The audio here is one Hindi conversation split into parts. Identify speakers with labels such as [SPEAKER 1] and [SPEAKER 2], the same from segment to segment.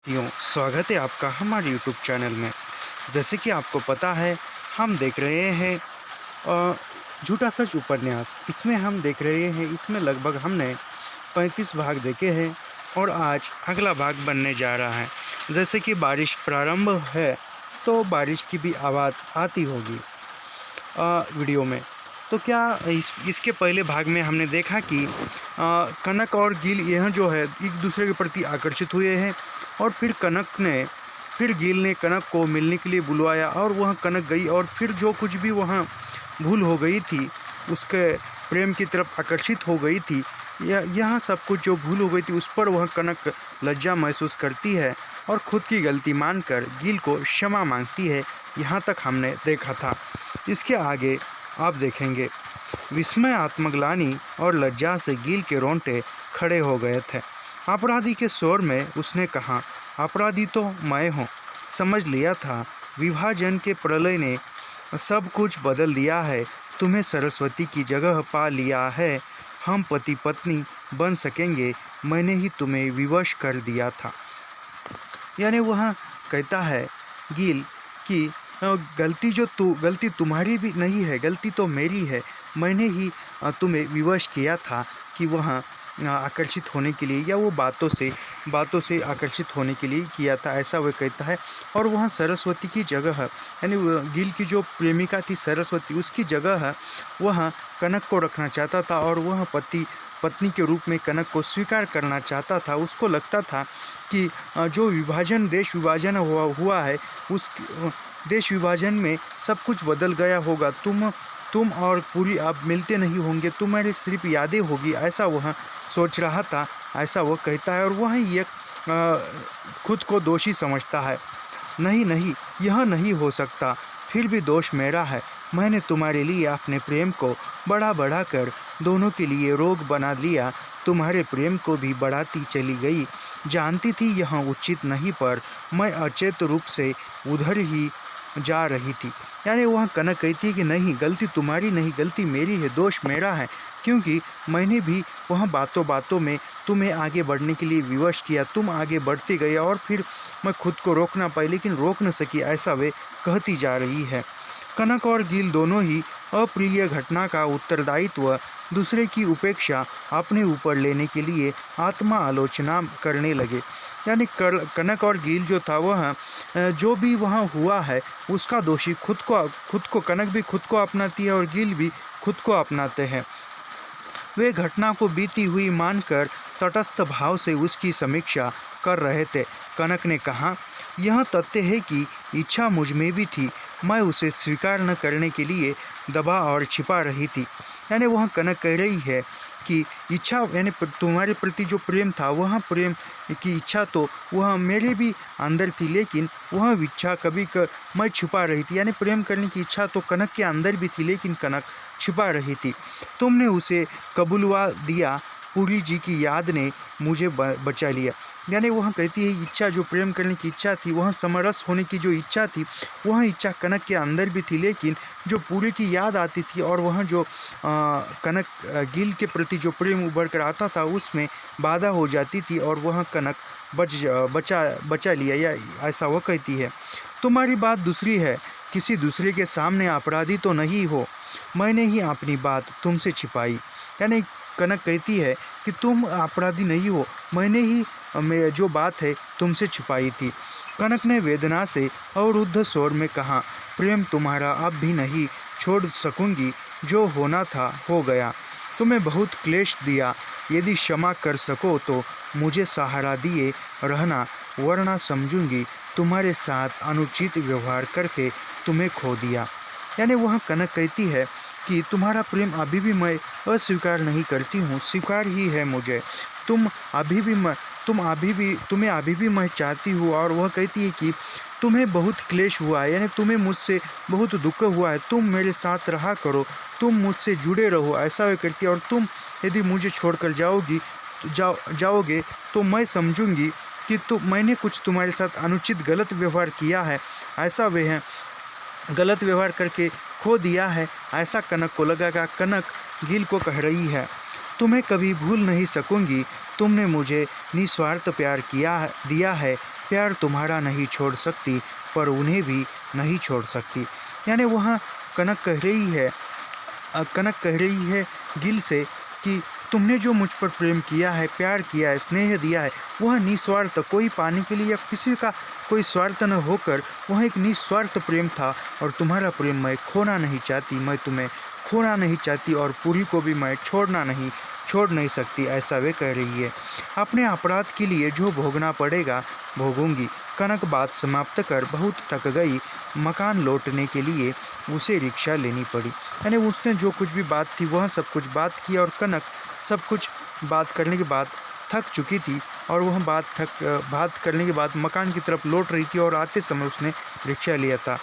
[SPEAKER 1] स्वागत है आपका हमारे यूट्यूब चैनल में। जैसे कि आपको पता है, हम देख रहे हैं अ, झूठा सच उपन्यास। इसमें हम देख रहे हैं, इसमें लगभग हमने 35 भाग देखे हैं और आज अगला भाग बनने जा रहा है। जैसे कि बारिश प्रारंभ है तो बारिश की भी आवाज़ आती होगी वीडियो में। तो क्या इसके पहले भाग में हमने देखा कि कनक और गिल यह जो है एक दूसरे के प्रति आकर्षित हुए हैं और फिर गिल ने कनक को मिलने के लिए बुलवाया और वह कनक गई और फिर जो कुछ भी वहाँ भूल हो गई थी, उसके प्रेम की तरफ आकर्षित हो गई थी, यह सब कुछ जो भूल हो गई थी उस पर वह कनक लज्जा महसूस करती है और खुद की गलती मानकर गिल को क्षमा मांगती है। यहाँ तक हमने देखा था। इसके आगे आप देखेंगे, विस्मय, आत्मग्लानि और लज्जा से गिल के रोंगटे खड़े हो गए थे। अपराधी के स्वर में उसने कहा, अपराधी तो मैं हूँ। समझ लिया था, विभाजन के प्रलय ने सब कुछ बदल दिया है। तुम्हें सरस्वती की जगह पा लिया है। हम पति पत्नी बन सकेंगे। मैंने ही तुम्हें विवश कर दिया था। यानी वह कहता है गिल कि गलती तुम्हारी भी नहीं है, गलती तो मेरी है। मैंने ही तुम्हें विवश किया था कि वह आकर्षित होने के लिए या वो बातों से आकर्षित होने के लिए किया था, ऐसा वह कहता है। और वहाँ सरस्वती की जगह यानी गिल की जो प्रेमिका थी सरस्वती, उसकी जगह वह कनक को रखना चाहता था और वह पत्नी के रूप में कनक को स्वीकार करना चाहता था। उसको लगता था कि जो देश विभाजन हुआ है, उस देश विभाजन में सब कुछ बदल गया होगा। तुम और पूरी अब मिलते नहीं होंगे, तुम्हारी सिर्फ यादें होगी, ऐसा वह सोच रहा था, ऐसा वो कहता है। और वह एक खुद को दोषी समझता है। नहीं, यह नहीं हो सकता, फिर भी दोष मेरा है। मैंने तुम्हारे लिए अपने प्रेम को बढ़ा कर दोनों के लिए रोग बना लिया। तुम्हारे प्रेम को भी बढ़ाती चली गई। जानती थी यह उचित नहीं, पर मैं अचेत रूप से उधर ही जा रही थी। यानी वह कनक कहती है कि नहीं, गलती तुम्हारी नहीं, गलती मेरी है, दोष मेरा है, क्योंकि मैंने भी वह बातों में तुम्हें आगे बढ़ने के लिए विवश किया। तुम आगे बढ़ते गए और फिर मैं खुद को रोकना पाई, लेकिन रोक न सकी, ऐसा वे कहती जा रही है। कनक और गिल दोनों ही अप्रिय घटना का उत्तरदायित्व दूसरे की उपेक्षा अपने ऊपर लेने के लिए आत्मा आलोचना करने लगे। यानी कनक और गिल जो था, वह जो भी वहाँ हुआ है उसका दोषी खुद को कनक भी खुद को अपनाती है और गिल भी खुद को अपनाते हैं। वे घटना को बीती हुई मानकर तटस्थ भाव से उसकी समीक्षा कर रहे थे। कनक ने कहा, यह तथ्य है कि इच्छा मुझ में भी थी, मैं उसे स्वीकार न करने के लिए दबा और छिपा रही थी। यानी वह कनक कह रही है कि इच्छा यानी तुम्हारे प्रति जो प्रेम था, वह प्रेम की इच्छा तो वह मेरे भी अंदर थी, लेकिन वह इच्छा मैं छुपा रही थी। यानी प्रेम करने की इच्छा तो कनक के अंदर भी थी, लेकिन कनक छिपा रही थी। तुमने उसे कबूलवा दिया, पूरी जी की याद ने मुझे बचा लिया। यानी वह कहती है, इच्छा जो प्रेम करने की इच्छा थी, वह समरस होने की जो इच्छा थी, वह इच्छा कनक के अंदर भी थी, लेकिन जो पूरी की याद आती थी और वह जो कनक गिल के प्रति जो प्रेम उभर कर आता था, उसमें बाधा हो जाती थी और वह कनक बचा लिया, या ऐसा वह कहती है। तुम्हारी बात दूसरी है, किसी दूसरे के सामने अपराधी तो नहीं हो, मैंने ही अपनी बात तुमसे छिपाई। यानी कनक कहती है कि तुम अपराधी नहीं हो, मैंने ही जो बात है तुमसे छुपाई थी। कनक ने वेदना से अवरुद्ध स्वर में कहा, प्रेम तुम्हारा अब भी नहीं छोड़ सकूंगी, जो होना था हो गया। तुम्हें बहुत क्लेश दिया, यदि क्षमा कर सको तो मुझे सहारा दिए रहना, वरना समझूंगी तुम्हारे साथ अनुचित व्यवहार करके तुम्हें खो दिया। यानी वह कनक कहती है कि तुम्हारा प्रेम अभी भी मैं अस्वीकार नहीं करती हूँ, स्वीकार ही है मुझे। तुम्हें अभी भी मैं चाहती हूँ। और वह कहती है कि तुम्हें बहुत क्लेश हुआ है, यानी तुम्हें मुझसे बहुत दुख हुआ है, तुम मेरे साथ रहा करो, तुम मुझसे जुड़े रहो, ऐसा वह करती है। और तुम यदि मुझे छोड़कर जाओगे तो मैं समझूंगी कि मैंने कुछ तुम्हारे साथ अनुचित गलत व्यवहार किया है, ऐसा वह गलत व्यवहार करके खो दिया है, ऐसा कनक को लगा। कनक गिल को कह रही है, तुम्हें कभी भूल नहीं सकूंगी, तुमने मुझे निस्वार्थ प्यार दिया है, प्यार तुम्हारा नहीं छोड़ सकती पर उन्हें भी नहीं छोड़ सकती। यानी वहाँ कनक कह रही है गिल से कि तुमने जो मुझ पर प्रेम किया है, प्यार किया है, स्नेह दिया है, वह निस्वार्थ, कोई पाने के लिए या किसी का कोई स्वार्थ न होकर वह एक निस्वार्थ प्रेम था। और तुम्हारा प्रेम मैं खोना नहीं चाहती, मैं तुम्हें खोना नहीं चाहती और पूरी को भी मैं छोड़ नहीं सकती, ऐसा वे कह रही है। अपने अपराध के लिए जो भोगना पड़ेगा भोगूंगी। कनक बात समाप्त कर बहुत थक गई। मकान लौटने के लिए उसे रिक्शा लेनी पड़ी। यानी उसने जो कुछ भी बात थी वह सब कुछ बात की और कनक सब कुछ बात करने के बाद थक चुकी थी और वह बात करने के बाद मकान की तरफ लौट रही थी और आते समय उसने रिक्शा लिया था।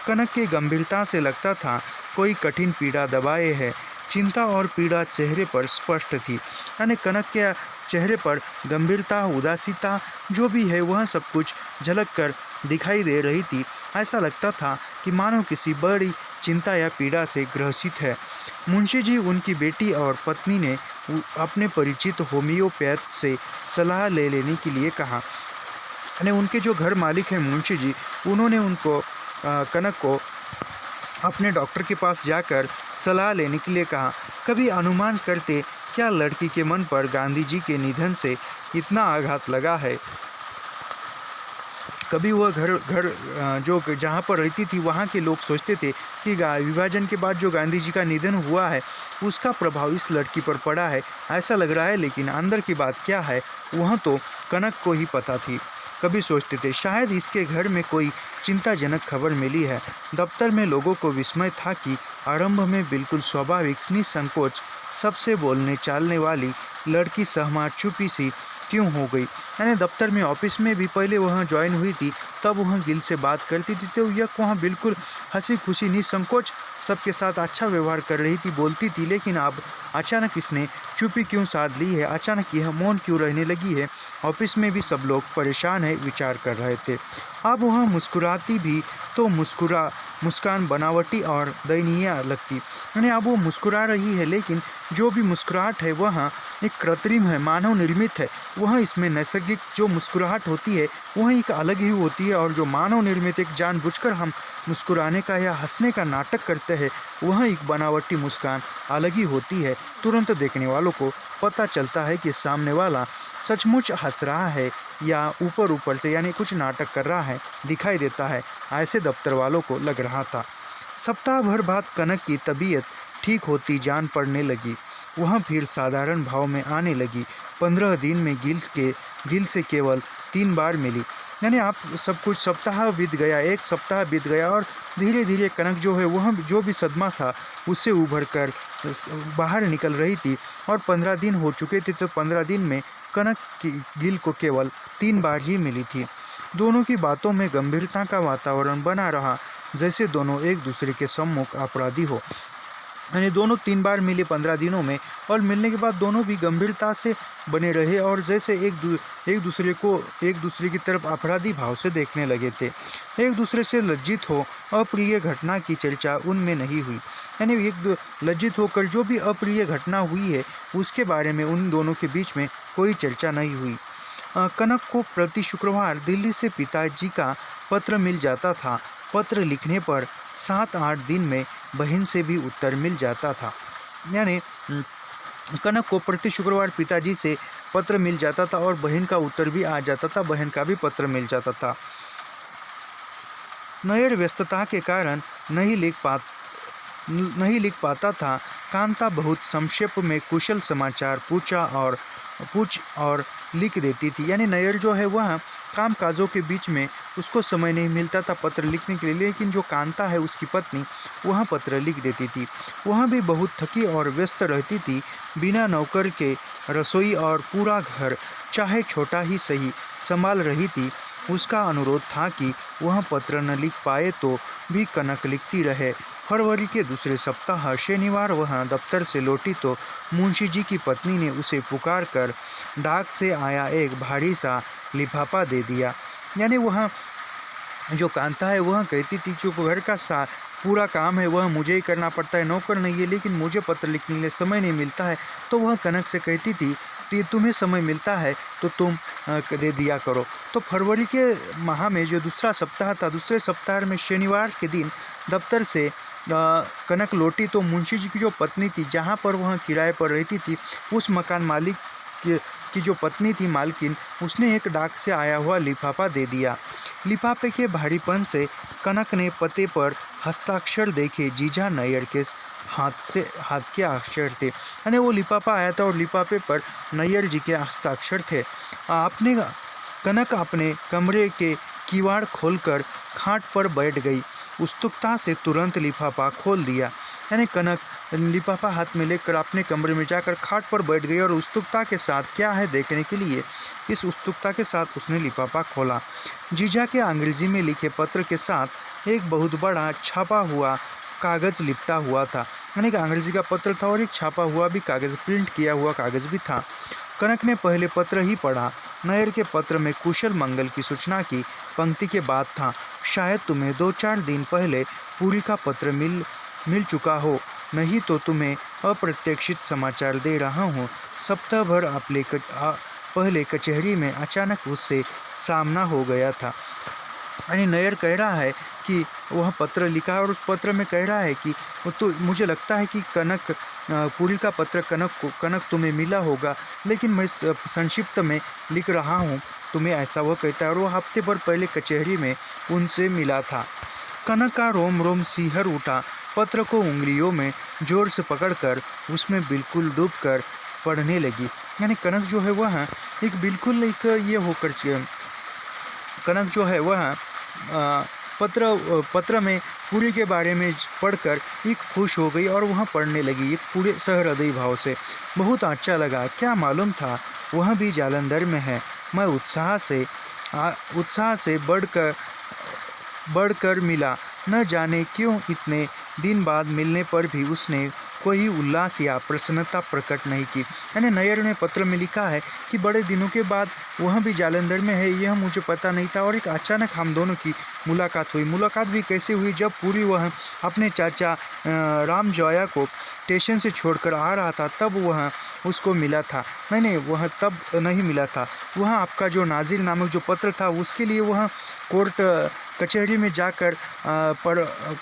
[SPEAKER 1] कनक की गंभीरता से लगता था कोई कठिन पीड़ा दबाए है। चिंता और पीड़ा चेहरे पर स्पष्ट थी। यानी कनक के चेहरे पर गंभीरता, उदासीता जो भी है वह सब कुछ झलक कर दिखाई दे रही थी। ऐसा लगता था कि मानो किसी बड़ी चिंता या पीड़ा से ग्रसित है। मुंशी जी, उनकी बेटी और पत्नी ने अपने परिचित होम्योपैथ से सलाह लेने के लिए कहा। यानी उनके जो घर मालिक हैं मुंशी जी, उन्होंने कनक को अपने डॉक्टर के पास जाकर सलाह लेने के लिए कहा। कभी अनुमान करते क्या लड़की के मन पर गांधी जी के निधन से इतना आघात लगा है। कभी वह घर जो जहाँ पर रहती थी वहाँ के लोग सोचते थे कि विभाजन के बाद जो गांधी जी का निधन हुआ है उसका प्रभाव इस लड़की पर पड़ा है, ऐसा लग रहा है। लेकिन अंदर की बात क्या है वह तो कनक को ही पता थी। कभी सोचते थे शायद इसके घर में कोई चिंताजनक खबर मिली है। दफ्तर में लोगों को विस्मय था कि आरंभ में बिल्कुल स्वाभाविक निसंकोच सबसे बोलने चालने वाली लड़की सहमा चुपी सी क्यों हो गई। यानी दफ्तर में, ऑफिस में भी पहले वहाँ ज्वाइन हुई थी तब वहाँ गिल से बात करती थी तो यह वहाँ बिल्कुल हंसी खुशी निसंकोच सबके साथ अच्छा व्यवहार कर रही थी, बोलती थी। लेकिन अब अचानक इसने चुप्पी क्यों साध ली है, अचानक यह मौन क्यों रहने लगी है। ऑफिस में भी सब लोग परेशान है विचार कर रहे थे। अब वह मुस्कुराती भी तो मुस्कान बनावटी और दयनीय लगती। यानी अब वो मुस्कुरा रही है लेकिन जो भी मुस्कुराहट है वह एक कृत्रिम है, मानव निर्मित है। वह इसमें नैसर्गिक जो मुस्कुराहट होती है वह एक अलग ही होती है और जो मानव निर्मित एक जानबूझकर हम मुस्कुराने का या हंसने का नाटक करते हैं वह एक बनावटी मुस्कान अलग ही होती है। तुरंत देखने वालों को पता चलता है कि सामने वाला सचमुच हंस रहा है या ऊपर से यानी कुछ नाटक कर रहा है दिखाई देता है, ऐसे दफ्तर वालों को लग रहा था। सप्ताह भर बाद कनक की तबीयत ठीक होती जान पड़ने लगी। वह फिर साधारण भाव में आने लगी। 15 दिन में गिल से केवल 3 बार मिली। यानी आप सब कुछ सप्ताह बीत गया, 1 सप्ताह बीत गया और धीरे धीरे कनक जो है वह जो भी सदमा था उससे उभर कर बाहर निकल रही थी और 15 दिन हो चुके थे। तो 15 दिन में कनक की गिल को केवल 3 बार ही मिली थी। दोनों की बातों में गंभीरता का वातावरण बना रहा, जैसे दोनों एक दूसरे के सम्मुख अपराधी हो। यानी दोनों 3 बार मिले 15 दिनों में और मिलने के बाद दोनों भी गंभीरता से बने रहे और जैसे एक दूसरे की तरफ अपराधी भाव से देखने लगे थे। एक दूसरे से लज्जित हो अप्रिय घटना की चर्चा उनमें नहीं हुई। यानी लज्जित होकर जो भी अप्रिय घटना हुई है उसके बारे में उन दोनों के बीच में कोई चर्चा नहीं हुई। कनक को प्रति शुक्रवार दिल्ली से पिताजी का पत्र मिल जाता था। पत्र लिखने पर 7-8 दिन में बहन से भी उत्तर मिल जाता था। यानी कनक को प्रति शुक्रवार पिताजी से पत्र मिल जाता था और बहन का उत्तर भी आ जाता था, बहन का भी पत्र मिल जाता था। नयर व्यस्तता के कारण नहीं लिख पाता था। कांता बहुत संक्षेप में कुशल समाचार पूछ और लिख देती थी। यानी नयर जो है वह काम काजों के बीच में उसको समय नहीं मिलता था पत्र लिखने के लिए, लेकिन जो कांता है उसकी पत्नी वह पत्र लिख देती थी। वह भी बहुत थकी और व्यस्त रहती थी। बिना नौकर के रसोई और पूरा घर चाहे छोटा ही सही संभाल रही थी। उसका अनुरोध था कि वह पत्र न लिख पाए तो भी कनक लिखती रहे। फरवरी के दूसरे सप्ताह शनिवार वह दफ्तर से लौटी तो मुंशी जी की पत्नी ने उसे पुकार कर डाक से आया एक भारी सा लिफाफा दे दिया। यानी वह जो कांता है वह कहती थी जो घर का पूरा काम है वह मुझे ही करना पड़ता है, नौकर नहीं है, लेकिन मुझे पत्र लिखने के लिए समय नहीं मिलता है। तो वह कनक से कहती थी तुम्हें समय मिलता है तो तुम दे दिया करो। तो फरवरी के माह में जो दूसरा सप्ताह था, दूसरे सप्ताह में शनिवार के दिन दफ्तर से कनक लौटी तो मुंशी जी की जो पत्नी थी, जहाँ पर वह किराए पर रहती थी, उस मकान मालिक की जो पत्नी थी मालकिन, उसने एक डाक से आया हुआ लिफाफा दे दिया। लिफाफे के भारीपन से कनक ने पते पर हस्ताक्षर देखे। जीजा नैयर के हाथ के अक्षर थे, यानी वो लिफाफा आया था और लिफाफे पर नैयर जी के हस्ताक्षर थे। कनक अपने कमरे के किवाड़ खोलकर खाट पर बैठ गई। उत्सुकता से तुरंत लिफाफा खोल दिया, यानी कनक लिफाफा हाथ में लेकर अपने कमरे में जाकर खाट पर बैठ गई और उत्सुकता के साथ क्या है देखने के लिए इस उत्सुकता के साथ उसने लिफाफा खोला। जीजा के अंग्रेजी में लिखे पत्र के साथ एक बहुत बड़ा छापा हुआ कागज़ लिपटा हुआ था, यानी कि अंग्रेजी का पत्र था और एक छापा हुआ भी कागज़, प्रिंट किया हुआ कागज़ भी था। कनक ने पहले पत्र ही पढ़ा। नैयर के पत्र में कुशल मंगल की सूचना की पंक्ति के बाद था, शायद तुम्हें 2-4 दिन पहले पूरी का पत्र मिल चुका हो, नहीं तो तुम्हें अप्रत्याशित समाचार दे रहा हूँ। सप्ताह भर पहले कचहरी में अचानक उससे सामना हो गया था। यानी नैयर कह रहा है कि वह पत्र लिखा और उस पत्र में कह रहा है कि तो मुझे लगता है कि पूरी का पत्र कनक तुम्हें मिला होगा, लेकिन मैं संक्षिप्त में लिख रहा हूँ तुम्हें, ऐसा वह कहता है। और वह हफ्ते भर पहले कचहरी में उनसे मिला था। कनक का रोम रोम सिहर उठा। पत्र को उंगलियों में जोर से पकड़कर उसमें बिल्कुल डूबकर पढ़ने लगी। यानी कनक जो है वह बिल्कुल ये होकर कनक जो है वह पत्र में पूरी के बारे में पढ़कर एक खुश हो गई और वह पढ़ने लगी एक पूरे सहृदय भाव से। बहुत अच्छा लगा, क्या मालूम था वह भी जालंधर में है। मैं उत्साह से बढ़कर मिला। न जाने क्यों इतने दिन बाद मिलने पर भी उसने कोई उल्लास या प्रसन्नता प्रकट नहीं की। यानी नैयर ने पत्र में लिखा है कि बड़े दिनों के बाद वह भी जालंधर में है, यह मुझे पता नहीं था और एक अचानक हम दोनों की मुलाकात हुई। मुलाकात भी कैसे हुई, जब पूरी वह अपने चाचा राम जोया को स्टेशन से छोड़कर आ रहा था तब वह उसको मिला था। नहीं, वह तब नहीं मिला था, वह आपका जो नाजिर नामक जो पत्र था उसके लिए वह कोर्ट कचहरी में जाकर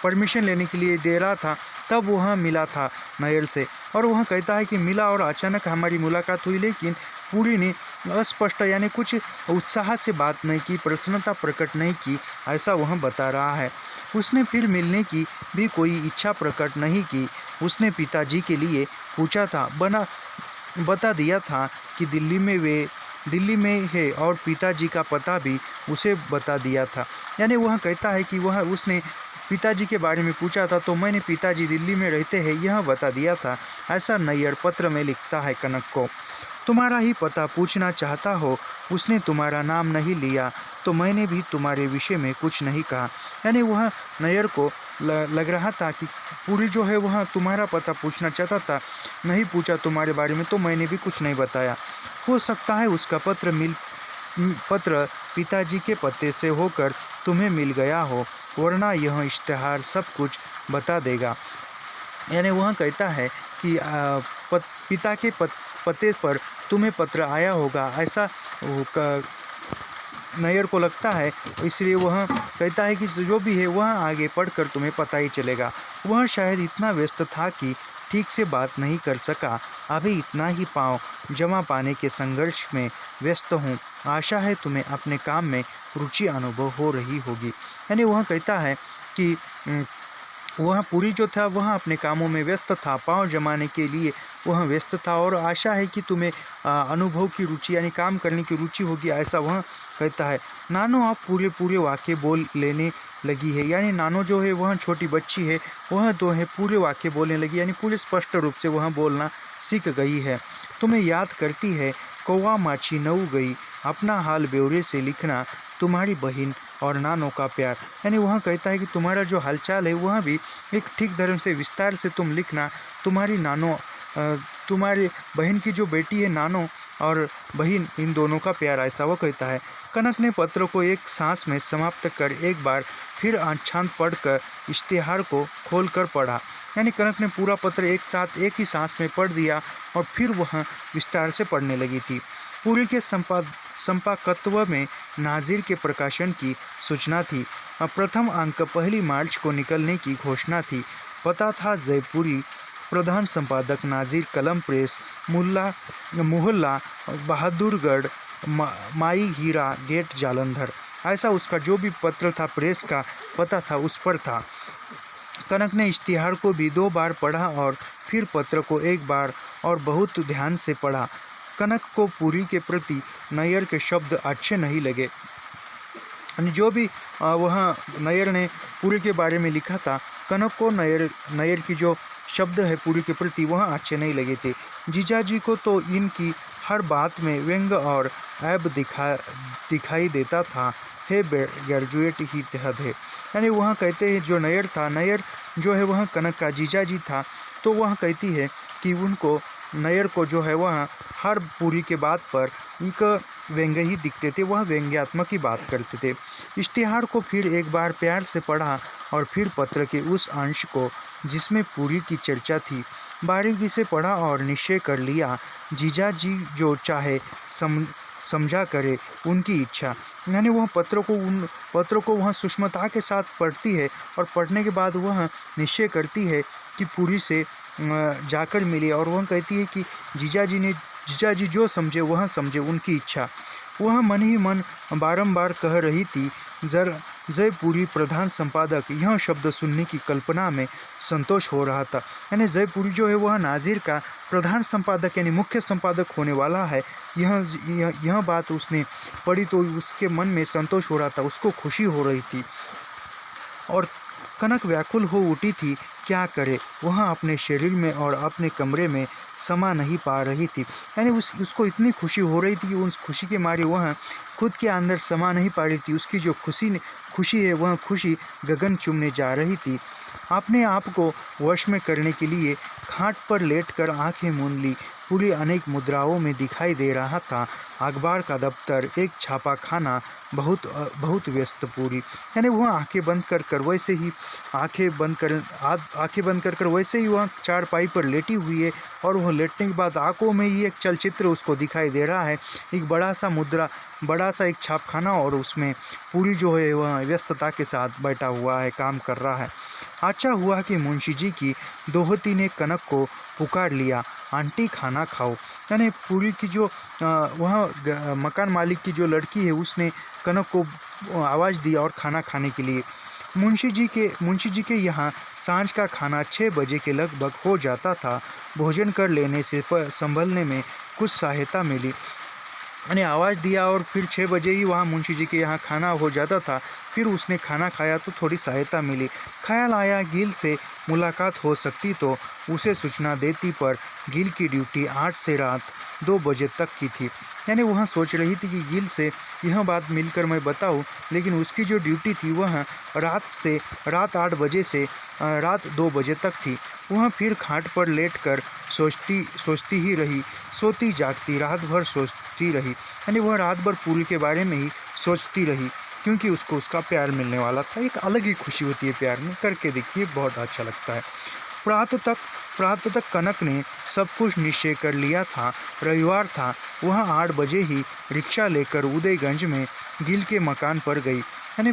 [SPEAKER 1] परमिशन लेने के लिए दे रहा था, तब वह मिला था नैयर से। और वह कहता है कि मिला और अचानक हमारी मुलाकात हुई, लेकिन पूरी ने अस्पष्ट यानी कुछ उत्साह से बात नहीं की, प्रसन्नता प्रकट नहीं की, ऐसा वह बता रहा है। उसने फिर मिलने की भी कोई इच्छा प्रकट नहीं की। उसने पिताजी के लिए पूछा था, बता दिया था कि दिल्ली में है और पिताजी का पता भी उसे बता दिया था। यानी वह कहता है कि उसने पिताजी के बारे में पूछा था तो मैंने पिताजी दिल्ली में रहते हैं यह बता दिया था, ऐसा नैयर पत्र में लिखता है कनक को। तुम्हारा ही पता पूछना चाहता हो, उसने तुम्हारा नाम नहीं लिया तो मैंने भी तुम्हारे विषय में कुछ नहीं कहा। यानी वह नैयर को लग रहा था कि पूरी जो है वह तुम्हारा पता पूछना चाहता था, नहीं पूछा तुम्हारे बारे में तो मैंने भी कुछ नहीं बताया। हो सकता है उसका पत्र पिताजी के पते से होकर तुम्हें मिल गया हो, वरना यह इश्तेहार सब कुछ बता देगा। यानी वह कहता है कि पिता के पते पर तुम्हें पत्र आया होगा, ऐसा नैयर को लगता है, इसलिए वह कहता है कि जो भी है वह आगे पढ़कर तुम्हें पता ही चलेगा। वह शायद इतना व्यस्त था कि ठीक से बात नहीं कर सका। अभी इतना ही जमा पाने के संघर्ष में व्यस्त हूँ। आशा है तुम्हें अपने काम में रुचि अनुभव हो रही होगी। यानी वह कहता है कि वह पूरी जो था वह अपने कामों में व्यस्त था, पाँव जमाने के लिए वह व्यस्त था और आशा है कि तुम्हें अनुभव की रुचि यानी काम करने की रुचि होगी, ऐसा वह कहता है। नानो आप पूरे वाक्य बोल लेने लगी है। यानी नानो जो है वह छोटी बच्ची है, वह तो है पूरे वाक्य बोलने लगी, यानी पूरे स्पष्ट रूप से वह बोलना सीख गई है। तुम्हें याद करती है, कौवा माछी नऊ गई, अपना हाल ब्यौरे से लिखना, तुम्हारी बहन और नानो का प्यार। यानी वह कहता है कि तुम्हारा जो हालचाल है वह भी एक ठीक धर्म से विस्तार से तुम लिखना। तुम्हारी बहन की जो बेटी है नानो और बहन इन दोनों का प्यार, ऐसा वो कहता है। कनक ने पत्र को एक सांस में समाप्त कर एक बार फिर आच्छाद पढ़कर इश्तिहार को खोलकर पढ़ा। यानी कनक ने पूरा पत्र एक साथ एक ही सांस में पढ़ दिया और फिर वह विस्तार से पढ़ने लगी थी। पूरी के संपादकत्व में नाजिर के प्रकाशन की सूचना थी। प्रथम अंक 1 मार्च को निकलने की घोषणा थी। पता था जयपुरी, प्रधान संपादक नाजिर, कलम प्रेस, मोहल्ला बहादुरगढ़, माई हीरा गेट, जालंधर। ऐसा उसका जो भी पत्र था, प्रेस का पता था, उस पर था। कनक ने इश्तिहार को भी 2 बार पढ़ा और फिर पत्र को 1 बार और बहुत ध्यान से पढ़ा। कनक को पूरी के प्रति नैयर के शब्द अच्छे नहीं लगे। जो भी वह नैयर ने पूरी के बारे में लिखा था, कनक को नैयर की जो शब्द है पूरी के प्रति वह अच्छे नहीं लगे थे। जीजाजी को तो इनकी हर बात में व्यंग और ऐब दिखाई देता था। हे ग्रेजुएट ही तहब है। यानी वह कहते हैं जो नैयर था, नैयर जो है वह कनक का जीजाजी था, तो वह कहती है कि उनको नैयर को जो है वह हर पूरी के बात पर एक व्यंग्य ही दिखते थे, वह व्यंग्यात्मक ही बात करते थे। इश्तिहार को फिर एक बार प्यार से पढ़ा और फिर पत्र के उस अंश को जिसमें पूरी की चर्चा थी बारीकी से पढ़ा और निश्चय कर लिया, जीजाजी जो चाहे समझा करे, उनकी इच्छा। यानी वह पत्रों को वह सूक्ष्मता के साथ पढ़ती है और पढ़ने के बाद वह निश्चय करती है कि पूरी से जाकर मिले और वह कहती है कि जीजाजी जो समझे वह समझे, उनकी इच्छा। वह मन ही मन बारंबार कह रही थी, जयपुरी प्रधान संपादक। यह शब्द सुनने की कल्पना में संतोष हो रहा था। यानी जयपुरी जो है वह नाजिर का प्रधान संपादक यानी मुख्य संपादक होने वाला है। यह बात उसने पढ़ी तो उसके मन में संतोष हो रहा था, उसको खुशी हो रही थी। और कनक व्याकुल हो उठी थी, क्या करे। वह अपने शरीर में और अपने कमरे में समा नहीं पा रही थी। यानी उसको इतनी खुशी हो रही थी कि उस खुशी के मारे वह खुद के अंदर समा नहीं पा रही थी। उसकी जो खुशी है वह खुशी गगन चूमने जा रही थी। अपने आप को वश में करने के लिए खाट पर लेटकर आंखें मूंद ली। पूरी अनेक मुद्राओं में दिखाई दे रहा था। अखबार का दफ्तर, एक छापाखाना, बहुत व्यस्त पूरी। यानी वह आंखें बंद कर वैसे ही वैसे ही वह चारपाई पर लेटी हुई है और वह लेटने के बाद आंखों में ही एक चलचित्र उसको दिखाई दे रहा है। एक बड़ा सा एक छापखाना और उसमें पूरी जो है वह व्यस्तता के साथ बैठा हुआ है, काम कर रहा है। अच्छा हुआ कि मुंशी जी की दोहती ने कनक को पुकार लिया, आंटी खाना खाओ। यानी पूरी की जो वह मकान मालिक की जो लड़की है उसने कनक को आवाज़ दी और खाना खाने के लिए। मुंशी जी के यहाँ सांझ का खाना 6 बजे के लगभग हो जाता था। भोजन कर लेने से संभलने में कुछ सहायता मिली। मैंने आवाज़ दिया और फिर 6 बजे ही वहाँ मुंशी जी के यहाँ खाना हो जाता था। फिर उसने खाना खाया तो थोड़ी सहायता मिली। ख्याल आया गिल से मुलाकात हो सकती तो उसे सूचना देती, पर गिल की ड्यूटी 8 से रात 2 बजे तक की थी। यानी वह सोच रही थी कि गिल से यह बात मिलकर मैं बताऊं, लेकिन उसकी जो ड्यूटी थी वह रात 8 बजे से रात 2 बजे तक थी। वह फिर खाट पर लेटकर सोचती ही रही, सोती जागती रात भर सोचती रही। यानी वह रात भर पूरी के बारे में ही सोचती रही, क्योंकि उसको उसका प्यार मिलने वाला था। एक अलग ही खुशी होती है प्यार में, करके देखिए बहुत अच्छा लगता है। प्रातः तक कनक ने सब कुछ निश्चय कर लिया था। रविवार था। वह 8 बजे ही रिक्शा लेकर उदयगंज में गिल के मकान पर गई। यानी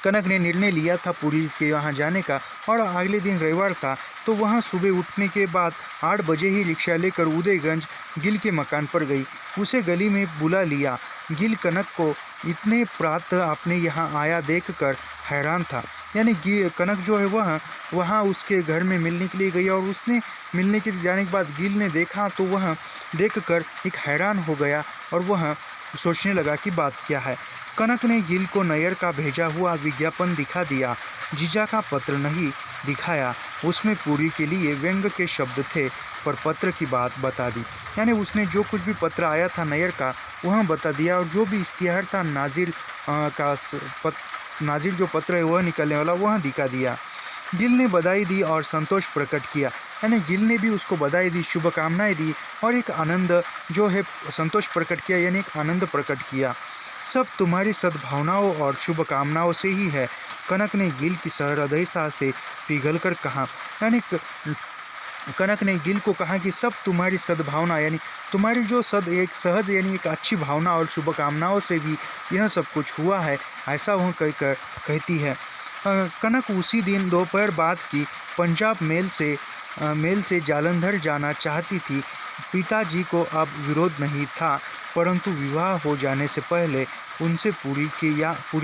[SPEAKER 1] कनक ने निर्णय लिया था पूरी के यहाँ जाने का, और अगले दिन रविवार था तो वहाँ सुबह उठने के बाद 8 बजे ही रिक्शा लेकर उदयगंज गिल के मकान पर गई। उसे गली में बुला लिया। गिल कनक को इतने प्रातः अपने यहाँ आया देखकर हैरान था। यानी कनक जो है वह वहाँ उसके घर में मिलने के लिए गई, और उसने मिलने के जाने के बाद गिल ने देखा तो वह देखकर एक हैरान हो गया और वह सोचने लगा कि बात क्या है। कनक ने गिल को नैयर का भेजा हुआ विज्ञापन दिखा दिया। जीजा का पत्र नहीं दिखाया, उसमें पूरी के लिए व्यंग के शब्द थे, पर पत्र की बात बता दी। यानी उसने जो कुछ भी पत्र आया था नैयर का वह बता दिया, और जो भी इश्तिहार था नाजिर जो पत्र है वह निकलने वाला वह दिखा दिया। गिल ने बधाई दी और संतोष प्रकट किया। यानी गिल ने भी उसको बधाई दी, शुभकामनाएं दी और एक आनंद जो है संतोष प्रकट किया, यानी एक आनंद प्रकट किया। सब तुम्हारी सद्भावनाओं और शुभकामनाओं से ही है, कनक ने गिल की सहृदयता से पिघल कर कहा। यानी कनक ने गिल को कहा कि सब तुम्हारी सद्भावना, यानी तुम्हारी जो एक सहज यानी एक अच्छी भावना और शुभकामनाओं से भी यह सब कुछ हुआ है, ऐसा वह कहकर कहती है। कनक उसी दिन दोपहर बाद की पंजाब मेल से जालंधर जाना चाहती थी। पिताजी को अब विरोध नहीं था, परंतु विवाह हो जाने से पहले उनसे पुरी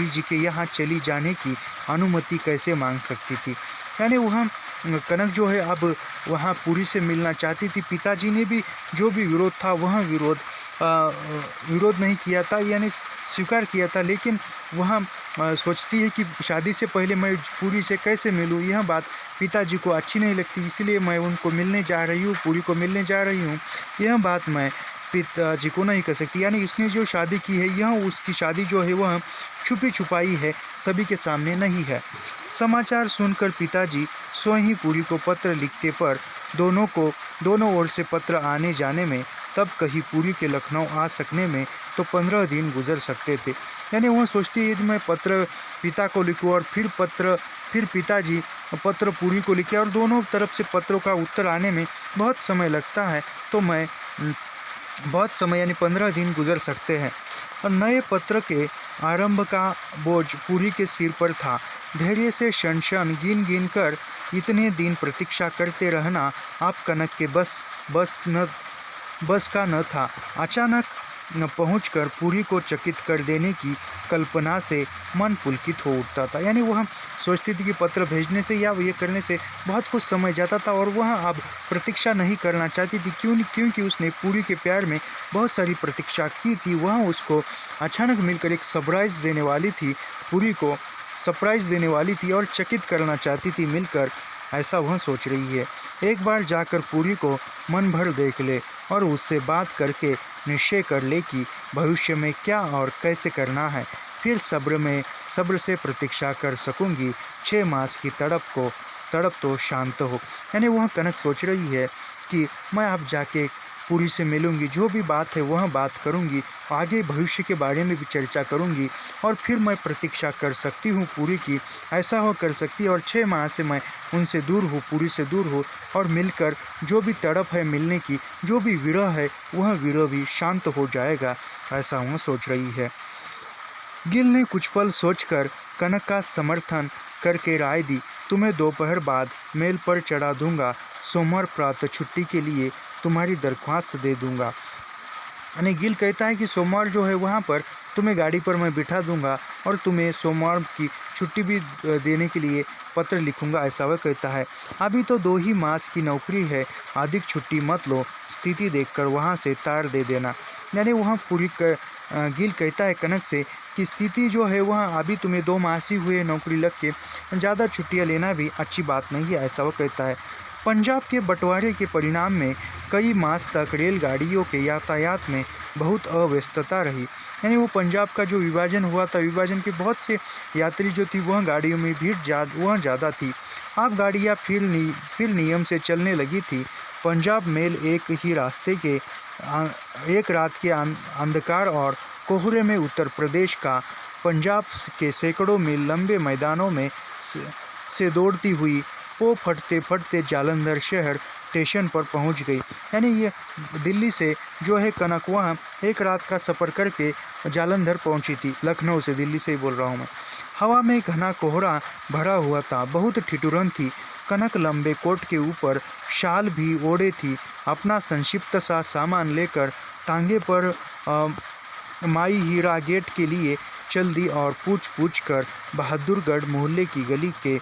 [SPEAKER 1] जी के यहाँ चली जाने की अनुमति कैसे मांग सकती थी। यानी वह कनक जो है अब वहाँ पुरी से मिलना चाहती थी। पिताजी ने भी जो भी विरोध था वह विरोध नहीं किया था, यानी स्वीकार किया था, लेकिन वह सोचती है कि शादी से पहले मैं पुरी से कैसे मिलूँ, यह बात पिताजी को अच्छी नहीं लगती, इसलिए मैं उनको मिलने जा रही हूँ, पुरी को मिलने जा रही हूँ, यह बात मैं पिताजी को नहीं कर सकती। यानी इसने जो शादी की है, यह उसकी शादी जो है वह छुपी छुपाई है, सभी के सामने नहीं है। समाचार सुनकर पिताजी स्वयं ही पुरी को पत्र लिखते, पर दोनों ओर से पत्र आने जाने में, तब कहीं पुरी के लखनऊ आ सकने में तो 15 दिन गुजर सकते थे। यानी वह सोचती है कि मैं पत्र पिता को लिखूँ और फिर पिताजी पत्र पुरी को लिखे, और दोनों तरफ से पत्रों का उत्तर आने में बहुत समय लगता है, तो मैं बहुत समय यानी 15 दिन गुजर सकते हैं। और नए पत्र के आरंभ का बोझ पुरी के सिर पर था। धैर्य से क्षण गिन कर इतने दिन प्रतीक्षा करते रहना आप कनक के बस का न था। अचानक पहुंचकर पुरी को चकित कर देने की कल्पना से मन पुलकित हो उठता था। यानी वह सोचती थी कि पत्र भेजने से या ये करने से बहुत कुछ समय जाता था, और वह अब प्रतीक्षा नहीं करना चाहती थी, क्योंकि उसने पुरी के प्यार में बहुत सारी प्रतीक्षा की थी। वह उसको अचानक मिलकर एक सरप्राइज़ देने वाली थी, पुरी को सरप्राइज़ देने वाली थी और चकित करना चाहती थी मिलकर, ऐसा वह सोच रही है। एक बार जाकर पुरी को मन भर देख ले और उससे बात करके निश्चय कर ले कि भविष्य में क्या और कैसे करना है, फिर सब्र से प्रतीक्षा कर सकूंगी। 6 मास की तड़प तो शांत हो। यानी वह कनक सोच रही है कि मैं अब जाके पुरी से मिलूंगी, जो भी बात है वह बात करूंगी, आगे भविष्य के बारे में भी चर्चा करूंगी, और फिर मैं प्रतीक्षा कर सकती हूँ पुरी की, ऐसा हो कर सकती है। और 6 माह से मैं उनसे दूर हूँ, पुरी से दूर हूँ, और मिलकर जो भी तड़प है मिलने की, जो भी विरह है वह विरह भी शांत हो जाएगा, ऐसा वह सोच रही है। गिल ने कुछ पल सोचकर कनक का समर्थन करके राय दी, तुम्हें दोपहर बाद मेल पर चढ़ा दूंगा, सोमवार प्रातः छुट्टी के लिए तुम्हारी दरख्वास्त दे दूंगा। यानी गिल कहता है कि सोमवार जो है वहाँ पर तुम्हें गाड़ी पर मैं बिठा दूंगा और तुम्हें सोमवार की छुट्टी भी देने के लिए पत्र लिखूंगा, ऐसा वह कहता है। अभी तो 2 ही मास की नौकरी है, अधिक छुट्टी मत लो, स्थिति देखकर वहाँ से तार दे देना। यानी वहाँ गिल कहता है कनक से कि स्थिति जो है वह अभी तुम्हें 2 मास ही हुए नौकरी लग के, ज़्यादा छुट्टियाँ लेना भी अच्छी बात नहीं है, ऐसा वह कहता है। पंजाब के बंटवारे के परिणाम में कई मास तक रेलगाड़ियों के यातायात में बहुत अव्यस्तता रही। यानी वो पंजाब का जो विभाजन हुआ था, विभाजन के बहुत से यात्री जो थी वह गाड़ियों में भीड़ वह ज़्यादा थी। अब गाड़ियाँ फिर नियम से चलने लगी थी। पंजाब मेल एक ही रास्ते के एक रात के अंधकार और कोहरे में उत्तर प्रदेश का पंजाब के सैकड़ों मील लंबे मैदानों में से दौड़ती हुई वो फटते जालंधर शहर स्टेशन पर पहुंच गई। यानी ये दिल्ली से जो है कनक वहाँ एक रात का सफ़र करके जालंधर पहुंची थी, लखनऊ से, दिल्ली से ही बोल रहा हूँ मैं। हवा में घना कोहरा भरा हुआ था, बहुत ठिठुरन थी। कनक लंबे कोट के ऊपर शाल भी ओढ़े थी। अपना संक्षिप्त सा सामान लेकर टांगे पर माई हीरा गेट के लिए चल दी और पूछ कर बहादुरगढ़ मोहल्ले की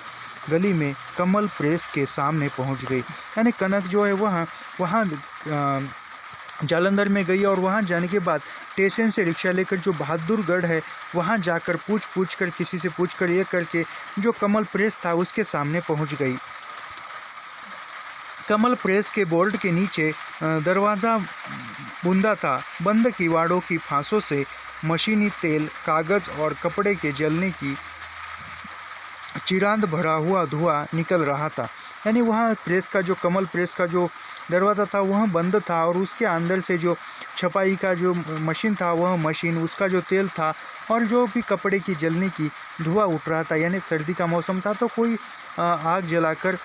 [SPEAKER 1] गली में कमल प्रेस के सामने पहुंच गई। यानी कनक जो है वहाँ जालंधर में गई और वहाँ जाने के बाद स्टेशन से रिक्शा लेकर जो बहादुरगढ़ है वहाँ जाकर पूछ कर किसी से पूछ कर ये करके जो कमल प्रेस था उसके सामने पहुँच गई। कमल प्रेस के बोर्ड के नीचे दरवाज़ा बुंदा था। बंद किवाड़ों की फांसों से मशीनी तेल, कागज़ और कपड़े के जलने की चिरांद भरा हुआ धुआं निकल रहा था।
[SPEAKER 2] यानी वहाँ प्रेस का जो कमल प्रेस का जो दरवाज़ा था वह बंद था और उसके अंदर से जो छपाई का जो मशीन था वह मशीन, उसका जो तेल था और जो भी कपड़े की जलने की धुआं उठ रहा था, यानी सर्दी का मौसम था तो कोई आग जलाकर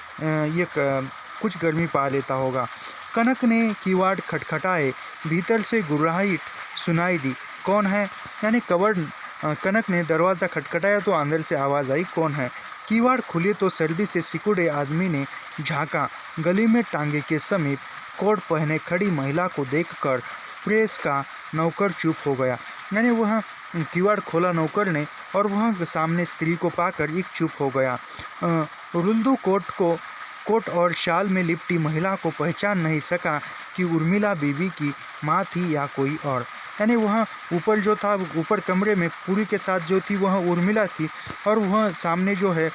[SPEAKER 2] कुछ गर्मी पा लेता होगा। कनक ने किवाड़ खटखटाए, भीतर से गुर्राहट सुनाई दी, कौन है? यानी कनक ने दरवाज़ा खटखटाया तो अंदर से आवाज़ आई, कौन है? किवाड़ खुले तो सर्दी से सिकुड़े आदमी ने झांका। गली में टांगे के समीप कोट पहने खड़ी महिला को देखकर प्रेस का नौकर चुप हो गया। यानी वह किवाड़ खोला नौकर ने और वह सामने स्त्री को पाकर एक चुप हो गया। रुल्दू कोट और शाल में लिपटी महिला को पहचान नहीं सका कि उर्मिला बीबी की माँ थी या कोई और। यानी वह ऊपर जो था, ऊपर कमरे में पूरी के साथ जो थी वह उर्मिला थी और वह सामने जो है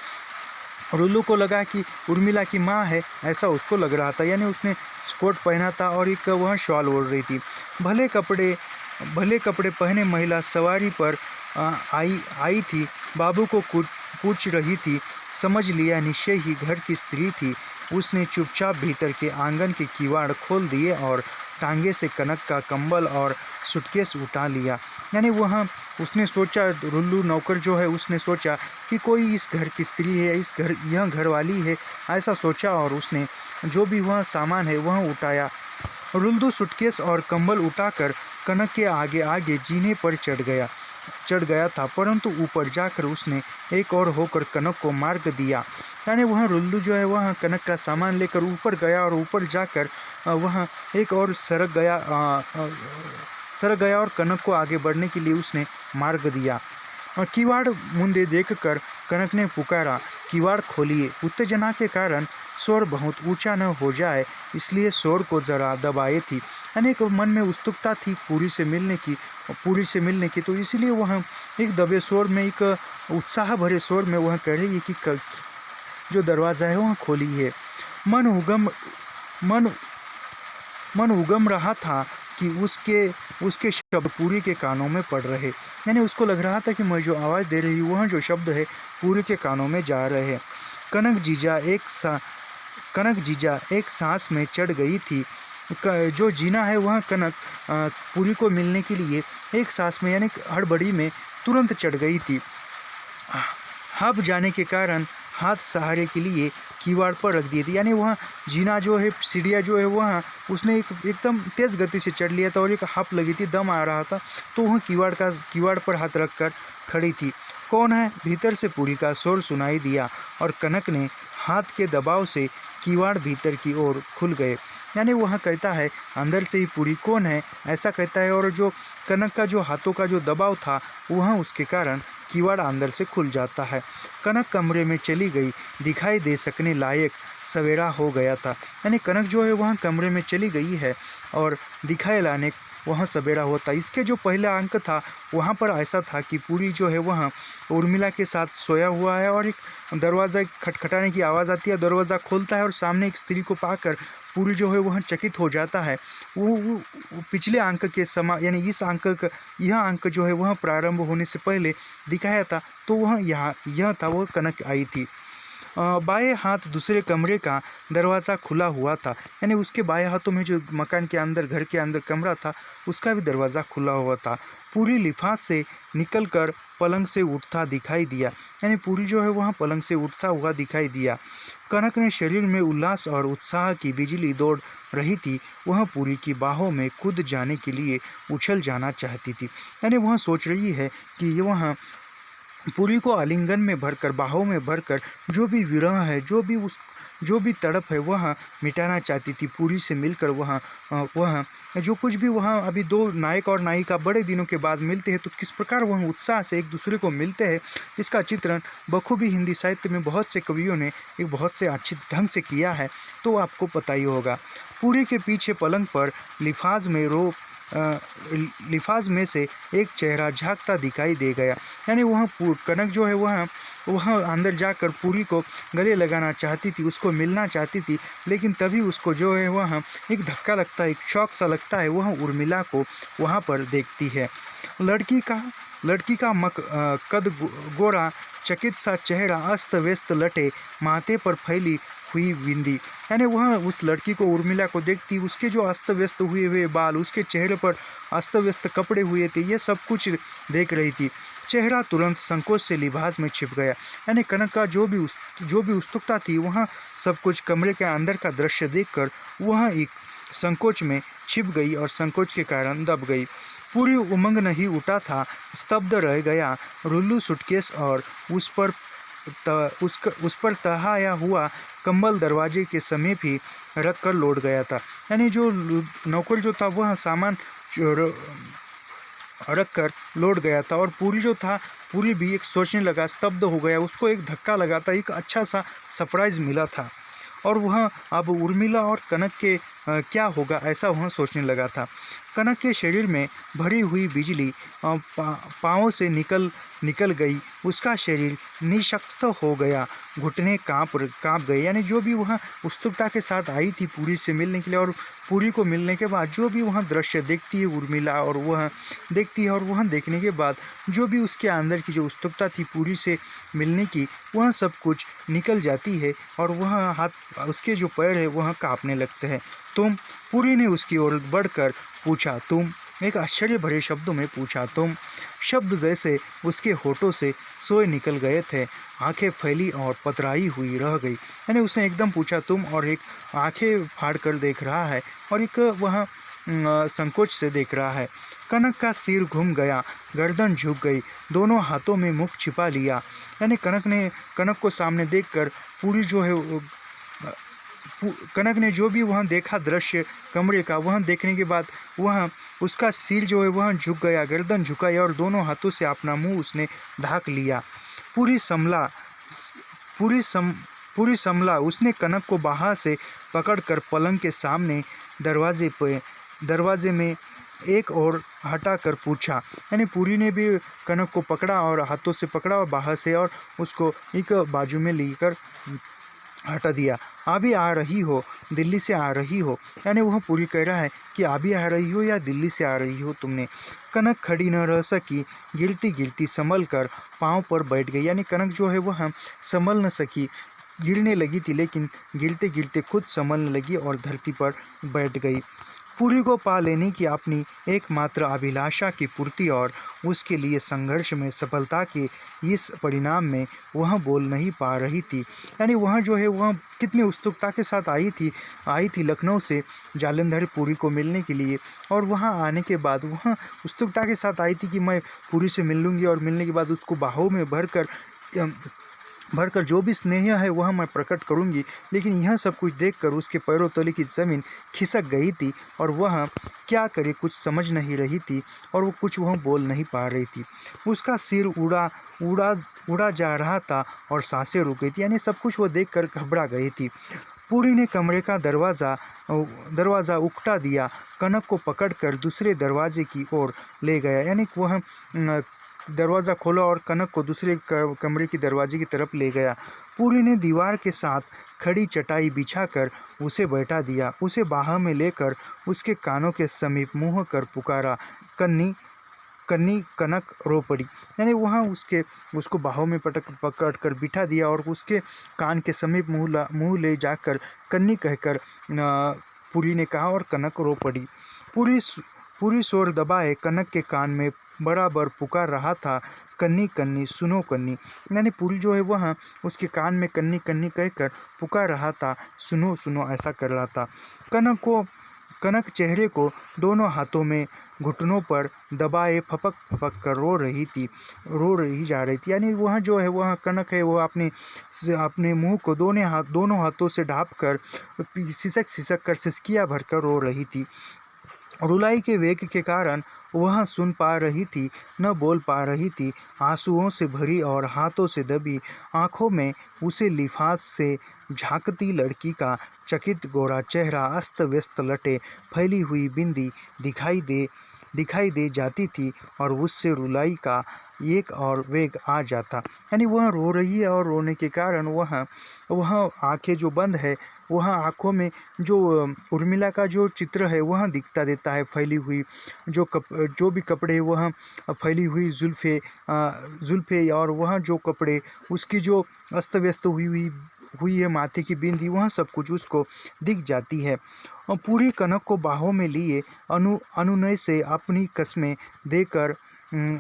[SPEAKER 2] रुल्लू को लगा कि उर्मिला की माँ है, ऐसा उसको लग रहा था। यानी उसने कोट पहना था और एक वह शॉल ओढ़ रही थी। भले कपड़े पहने महिला सवारी पर आई थी, बाबू को पूछ रही थी, समझ लिया निश्चय ही घर की स्त्री थी। उसने चुपचाप भीतर के आंगन के किवाड़ खोल दिए और टांगे से कनक का कंबल और सूटकेस उठा लिया। यानी वहाँ उसने सोचा, रुल्लू नौकर जो है उसने सोचा कि कोई इस घर की स्त्री है, यह घर वाली है, ऐसा सोचा और उसने जो भी वह सामान है वह उठाया। रुल्लू सूटकेस और कंबल उठाकर कनक के आगे आगे जीने पर चढ़ गया था, परंतु ऊपर जाकर उसने एक और होकर कनक को मार्ग दिया। यानी वह रुल्लू जो है वह कनक का सामान लेकर ऊपर गया और ऊपर जाकर वह एक और सरक गया और कनक को आगे बढ़ने के लिए उसने मार्ग दिया। किवाड़ मुंदे देखकर कनक ने पुकारा, किवाड़ खोलिए। उत्तेजना के कारण शोर बहुत ऊंचा न हो जाए इसलिए शोर को जरा दबाए थी। यानी मन में उत्सुकता थी पूरी से मिलने की, तो इसलिए वह एक दबे शोर में, एक उत्साह भरे शोर में वह कह रही है कि जो दरवाज़ा है वह खोली है। मन उगम रहा था कि उसके शब्द पूरी के कानों में पड़ रहे। यानी उसको लग रहा था कि मैं जो आवाज़ दे रही हूँ वह जो शब्द है पूरी के कानों में जा रहे हैं। कनक जीजा एक सांस में चढ़ गई थी। जो जीना है वह कनक पूरी को मिलने के लिए एक सांस में, यानी हड़बड़ी में तुरंत चढ़ गई थी। हब जाने के कारण हाथ सहारे के लिए किवाड़ पर रख दिए थे। यानी वह जीना जो है, सीढ़ियाँ जो है वह उसने एकदम तेज़ गति से चढ़ लिया था और एक हाफ लगी थी, दम आ रहा था, तो वह किवाड़ पर हाथ रख कर खड़ी थी। कौन है? भीतर से पूरी का शोर सुनाई दिया और कनक ने हाथ के दबाव से किवाड़ भीतर की ओर खुल गए। यानी वह कहता है अंदर से ही पूरी कौन है, ऐसा कहता है, और जो कनक का जो हाथों का जो दबाव था वह उसके कारण किवाड़ अंदर से खुल जाता है। कनक कमरे में चली गई, दिखाई दे सकने लायक सवेरा हो गया था। यानी कनक जो है वह कमरे में चली गई है और दिखाई लाने वहाँ सवेरा होता। इसके जो पहला अंक था वहाँ पर ऐसा था कि पूरी जो है वह उर्मिला के साथ सोया हुआ है और एक दरवाज़ा खटखटाने की आवाज़ आती है, दरवाज़ा खोलता है और सामने एक स्त्री को पाकर पूरी जो है वह चकित हो जाता है। वो पिछले अंक के यानी यह अंक जो है वह प्रारंभ होने से पहले दिखाया था, तो वह यह था, वो कनक आई थी। बाएं हाथ दूसरे कमरे का दरवाज़ा खुला हुआ था। यानी उसके बाएं हाथों में जो मकान के अंदर, घर के अंदर कमरा था उसका भी दरवाज़ा खुला हुआ था। पूरी लिफाफ से निकलकर पलंग से उठता दिखाई दिया। यानी पूरी जो है वहाँ पलंग से उठता हुआ दिखाई दिया। कनक ने शरीर में उल्लास और उत्साह की बिजली दौड़ रही थी। वह पूरी की बाहों में कूद जाने के लिए उछल जाना चाहती थी। यानी वह सोच रही है कि वह पूरी को आलिंगन में भरकर, बाहों में भरकर जो भी विरह है, जो भी तड़प है वह मिटाना चाहती थी। पूरी से मिलकर वह जो कुछ भी वहाँ अभी दो नायक और नायिका बड़े दिनों के बाद मिलते हैं तो किस प्रकार वह उत्साह से एक दूसरे को मिलते हैं, इसका चित्रण बखूबी हिंदी साहित्य में बहुत से कवियों ने एक बहुत से अच्छे ढंग से किया है, तो आपको पता ही होगा। पूरी के पीछे पलंग पर लिफाज में से एक चेहरा झांकता दिखाई दे गया। यानी वह कनक जो है वह अंदर जाकर पूरी को गले लगाना चाहती थी, उसको मिलना चाहती थी, लेकिन तभी उसको जो है वह एक धक्का लगता है, एक शौक सा लगता है। वह उर्मिला को वहाँ पर देखती है। लड़की का कद गोरा, चकित सा चेहरा, अस्त व्यस्त लटे माथे पर फैली हुई बिंदी, यानी वह उस लड़की को, उर्मिला को देखती उसके जो अस्त व्यस्त हुए हुए बाल, उसके चेहरे पर अस्त व्यस्त कपड़े हुए थे, ये सब कुछ देख रही थी। चेहरा तुरंत संकोच से लिबास में छिप गया, यानी कनक का जो भी उत्सुकता थी वहाँ सब कुछ कमरे के अंदर का दृश्य देखकर वह एक संकोच में छिप गई और संकोच के कारण दब गई। पूरी उमंग नहीं उठा था, स्तब्ध रह गया। रुल्लू सूटकेस और उस पर तहाया हुआ कंबल दरवाजे के समीप ही रख कर लौट गया था, यानी जो नौकर जो था वह सामान रख कर लौट गया था। और पूरी जो था, पूरी भी एक सोचने लगा, स्तब्ध हो गया। उसको एक धक्का लगा था, एक अच्छा सा सरप्राइज मिला था और वह अब उर्मिला और कनक के क्या होगा ऐसा वह सोचने लगा था। कनक के शरीर में भरी हुई बिजली पाँवों से निकल गई। उसका शरीर निशक्त हो गया, घुटने कांप गए, यानी जो भी वह उत्सुकता के साथ आई थी पूरी से मिलने के लिए, और पूरी को मिलने के बाद जो भी वह दृश्य देखती है उर्मिला, और वह देखती है, और वह देखने के बाद जो भी उसके अंदर की जो उत्सुकता थी पूरी से मिलने की, वह सब कुछ निकल जाती है और वह हाथ, उसके जो पैर है वह कांपने लगते हैं। तुम? पूरी ने उसकी ओर बढ़कर पूछा। तुम? एक आश्चर्य भरे शब्दों में पूछा। तुम? शब्द जैसे उसके होठों से सोए निकल गए थे। आंखें फैली और पतराई हुई रह गई, यानी उसने एकदम पूछा तुम, और एक आंखें फाड़ कर देख रहा है और एक वह संकोच से देख रहा है। कनक का सिर घूम गया, गर्दन झुक गई, दोनों हाथों में मुख छिपा लिया, यानी कनक को सामने देखकर पूरी जो है, कनक ने जो भी वहाँ देखा दृश्य कमरे का, वहाँ देखने के बाद वह उसका सिर जो है वह झुक गया, गर्दन झुकाई और दोनों हाथों से अपना मुंह उसने ढाक लिया। पूरी संभला उसने कनक को बाहर से पकड़कर पलंग के सामने दरवाजे में एक और हटाकर पूछा, यानी पूरी ने भी कनक को पकड़ा और हाथों से पकड़ा और बाहर से, और उसको एक बाजू में लेकर हटा दिया। अभी आ रही हो, दिल्ली से आ रही हो, यानी वह पूरी कह रहा है कि अभी आ रही हो या दिल्ली से आ रही हो तुमने। कनक खड़ी न रह सकी, गिरती गिरती संभल कर पाँव पर बैठ गई, यानी कनक जो है वह संभल न सकी, गिरने लगी थी, लेकिन गिरते गिरते खुद संभलने लगी और धरती पर बैठ गई। पूरी को पा लेने की अपनी एकमात्र अभिलाषा की पूर्ति और उसके लिए संघर्ष में सफलता के इस परिणाम में वह बोल नहीं पा रही थी, यानी वह जो है वह कितनी उत्सुकता के साथ आई थी लखनऊ से जालंधर पूरी को मिलने के लिए, और वहाँ आने के बाद वह उत्सुकता के साथ आई थी कि मैं पूरी से मिल लूँगी और मिलने के बाद उसको बाहों में भरकर जो भी स्नेह है वह मैं प्रकट करूंगी। लेकिन यह सब कुछ देखकर उसके पैरों तले की ज़मीन खिसक गई थी और वह क्या करे कुछ समझ नहीं रही थी और वो कुछ वह बोल नहीं पा रही थी। उसका सिर उड़ा जा रहा था और सांसें रुक गई थी, यानी सब कुछ वो देखकर घबरा गई थी। पूरी ने कमरे का दरवाज़ा उकटा दिया, कनक को पकड़कर दूसरे दरवाजे की ओर ले गया, यानी वह दरवाज़ा खोला और कनक को दूसरे कमरे की दरवाजे की तरफ ले गया। पूरी ने दीवार के साथ खड़ी चटाई बिछाकर उसे बैठा दिया, उसे बाह में लेकर उसके कानों के समीप मुँह कर पुकारा, कन्नी कन्नी। कनक रो पड़ी, यानी वहाँ उसको बाहों में पकड़ कर बिठा दिया और उसके कान के समीप मुँह ले जाकर कन्नी कहकर पूरी ने कहा और कनक रो पड़ी। पूरी शोर दबाए कनक के कान में बराबर पुकार रहा था, कन्नी कन्नी सुनो कन्नी, यानी पूरी जो है वह उसके कान में कन्नी कन्नी कहकर पुकार रहा था, सुनो सुनो ऐसा कर रहा था। कनक चेहरे को दोनों हाथों में घुटनों पर दबाए फपक फपक कर रो रही जा रही थी, यानी वह जो है वह कनक है वह अपने मुंह को दोनों हाथों से ढाँप कर सिसक कर सिसकियाँ भरकर रो रही थी। रुलाई के वेग के कारण वह सुन पा रही थी, न बोल पा रही थी। आंसुओं से भरी और हाथों से दबी आंखों में उसे लिफास से झांकती लड़की का चकित गोरा चेहरा, अस्त व्यस्त लटे, फैली हुई बिंदी दिखाई दे जाती थी और उससे रुलाई का एक और वेग आ जाता, यानी वह रो रही है और रोने के कारण वह आंखें जो बंद है, वह आँखों में जो उर्मिला का जो चित्र है वह दिखता देता है, फैली हुई जो भी कपड़े वह फैली हुई जुल्फ़े और वह जो कपड़े उसकी जो अस्त व्यस्त हुई हुई है माथे की बिंदी, वह सब कुछ उसको दिख जाती है। और पूरी कनक को बाहों में लिए अनुनय से अपनी कस्में देकर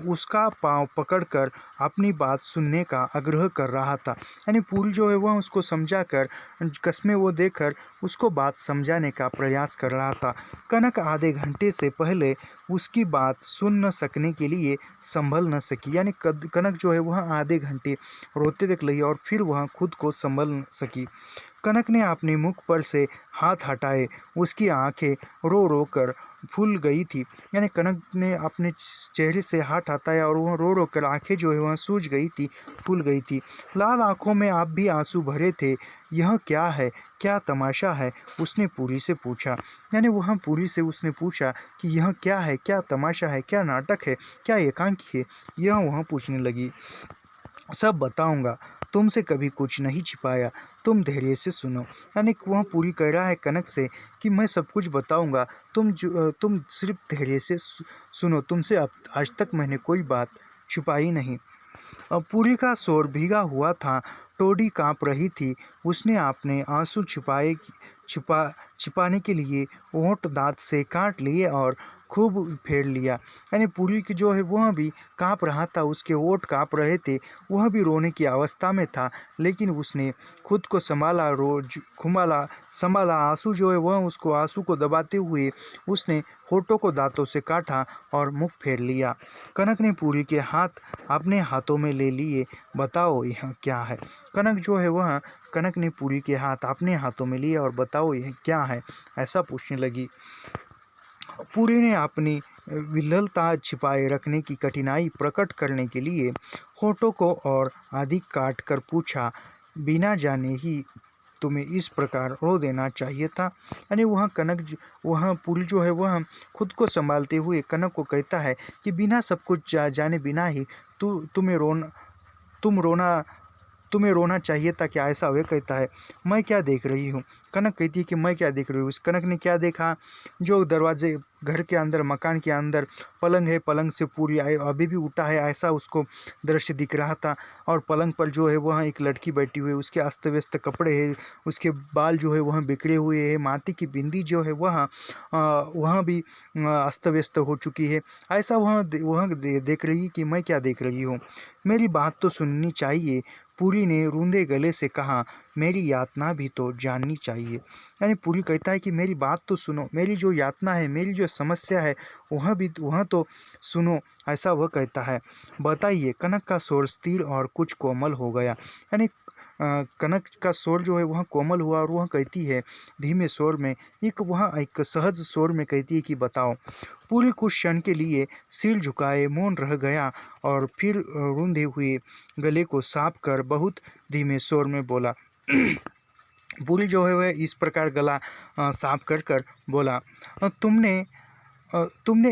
[SPEAKER 2] उसका पाँव पकड़कर अपनी बात सुनने का आग्रह कर रहा था। यानी पूरी जो है वह उसको समझा कर कस्में वो देकर उसको बात समझाने का प्रयास कर रहा था। कनक आधे घंटे से पहले उसकी बात सुन न सकने के लिए संभल न सकी। यानी कनक जो है वह आधे घंटे रोते तक रही और फिर वह खुद को संभल न सकी। कनक ने अपने मुख पर से हाथ हटाए, उसकी आंखें रो रो कर फूल गई थी। यानी कनक ने अपने चेहरे से हाथ हटाया और वह रो रो कर आंखें जो है वह सूज गई थी, फूल गई थी। लाल आंखों में अब भी आंसू भरे थे। यह क्या है, क्या तमाशा है, उसने पूरी से पूछा। यानी वह पूरी से उसने पूछा कि यह क्या है, क्या तमाशा है, क्या नाटक है, क्या एकांकी है, यह वह पूछने लगी। सब बताऊंगा, तुमसे कभी कुछ नहीं छिपाया, तुम धैर्य से सुनो। यानी वह पूरी कह रहा है कनक से कि मैं सब कुछ बताऊंगा, तुम सिर्फ धैर्य से सुनो, तुमसे अब आज तक मैंने कोई बात छुपाई नहीं। अब पूरी का शोर भीगा हुआ था, टोडी कांप रही थी। उसने अपने आंसू छिपाने के लिए होंठ दांत से काट लिए और खूब फेर लिया। यानी पूरी की जो है वह भी कांप रहा था, उसके होंठ कांप रहे थे, वह भी रोने की अवस्था में था, लेकिन उसने खुद को संभाला। आंसू जो है वह उसको आंसू को दबाते हुए उसने होठों को दांतों से काटा और मुख फेर लिया। कनक ने पूरी के हाथ अपने हाथों में ले लिए। बताओ यह क्या है? कनक ने पूरी के हाथ अपने हाथों में लिए और बताओ यह क्या है, ऐसा पूछने लगी। पूरी ने अपनी विह्वलता छिपाए रखने की कठिनाई प्रकट करने के लिए होठों को और अधिक काट कर पूछा, बिना जाने ही तुम्हें इस प्रकार रो देना चाहिए था? यानी वह पूरी जो है वह खुद को संभालते हुए कनक को कहता है कि बिना सब कुछ जाने बिना ही तुम्हें रोना चाहिए था क्या? ऐसा वह कहता है। मैं क्या देख रही हूँ? कनक कहती है कि मैं क्या देख रही हूँ। कनक ने क्या देखा? जो दरवाजे घर के अंदर, मकान के अंदर पलंग है, पलंग से पूरी अभी भी उठा है, ऐसा उसको दृश्य दिख रहा था। और पलंग पर जो है वह एक लड़की बैठी हुई है, उसके अस्त व्यस्त कपड़े हैं, उसके बाल जो है वह बिखरे हुए हैं, माथे की बिंदी जो है वह भी अस्त व्यस्त हो चुकी है। ऐसा वह देख रही कि मैं क्या देख रही हूँ। मेरी बात तो सुननी चाहिए, पूरी ने रूंधे गले से कहा। मेरी यातना भी तो जाननी चाहिए। यानी पूरी कहता है कि मेरी बात तो सुनो, मेरी जो यातना है, मेरी जो समस्या है वह तो सुनो, ऐसा वह कहता है। बताइए। कनक का स्वर स्थिर और कुछ कोमल हो गया। यानी कनक का स्वर जो है वह कोमल हुआ और वह कहती है धीमे स्वर में, एक सहज स्वर में कहती है कि बताओ। पूरी कुछ क्षण के लिए सिर झुकाए मौन रह गया और फिर रूंधे हुए गले को साफ कर बहुत धीमे स्वर में बोला। पूरी जो है वह इस प्रकार गला साफ कर बोला, तुमने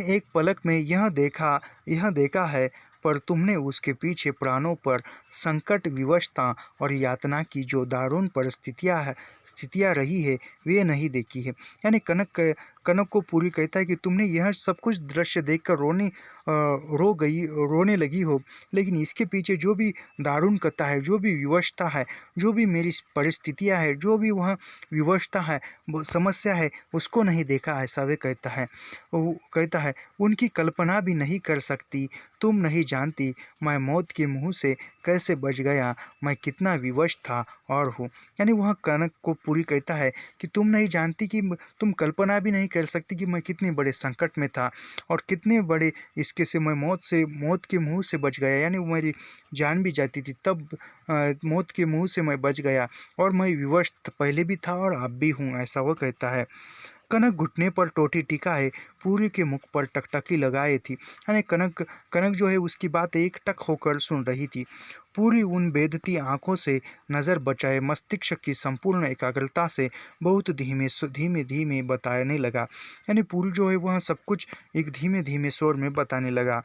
[SPEAKER 2] एक पलक में यह देखा है, पर तुमने उसके पीछे प्राणों पर संकट, विवशता और यातना की जो दारुण स्थितियाँ रही है, वे नहीं देखी है। यानी कनक को पूरी कहता है कि तुमने यह सब कुछ दृश्य देखकर रोने लगी हो, लेकिन इसके पीछे जो भी दारुण कथा है, जो भी विवशता है, जो भी मेरी परिस्थितियाँ है, जो भी वह विवशता है, वो समस्या है, उसको नहीं देखा, ऐसा वे कहता है। वो कहता है उनकी कल्पना भी नहीं कर सकती। तुम नहीं जानती मैं मौत के मुंह से कैसे बच गया, मैं कितना विवश था और हूँ। यानी वह कनक को पूरी कहता है कि तुम नहीं जानती, कि तुम कल्पना भी नहीं कर सकती कि मैं कितने बड़े संकट में था और कितने बड़े इसके से मैं मौत के मुंह से बच गया। यानी मेरी जान भी जाती थी, तब मौत के मुंह से मैं बच गया और मैं विवश पहले भी था और अब भी हूँ, ऐसा वह कहता है। कनक घुटने पर टोटी टिकाए पूरी के मुख पर टकटकी लगाए थी। यानी कनक जो है उसकी बात एक टक होकर सुन रही थी। पूरी उन बेधती आंखों से नज़र बचाए मस्तिष्क की संपूर्ण एकाग्रता से बहुत धीमे धीमे बताने लगा। यानी पूरी जो है वह सब कुछ एक धीमे धीमे स्वर में बताने लगा।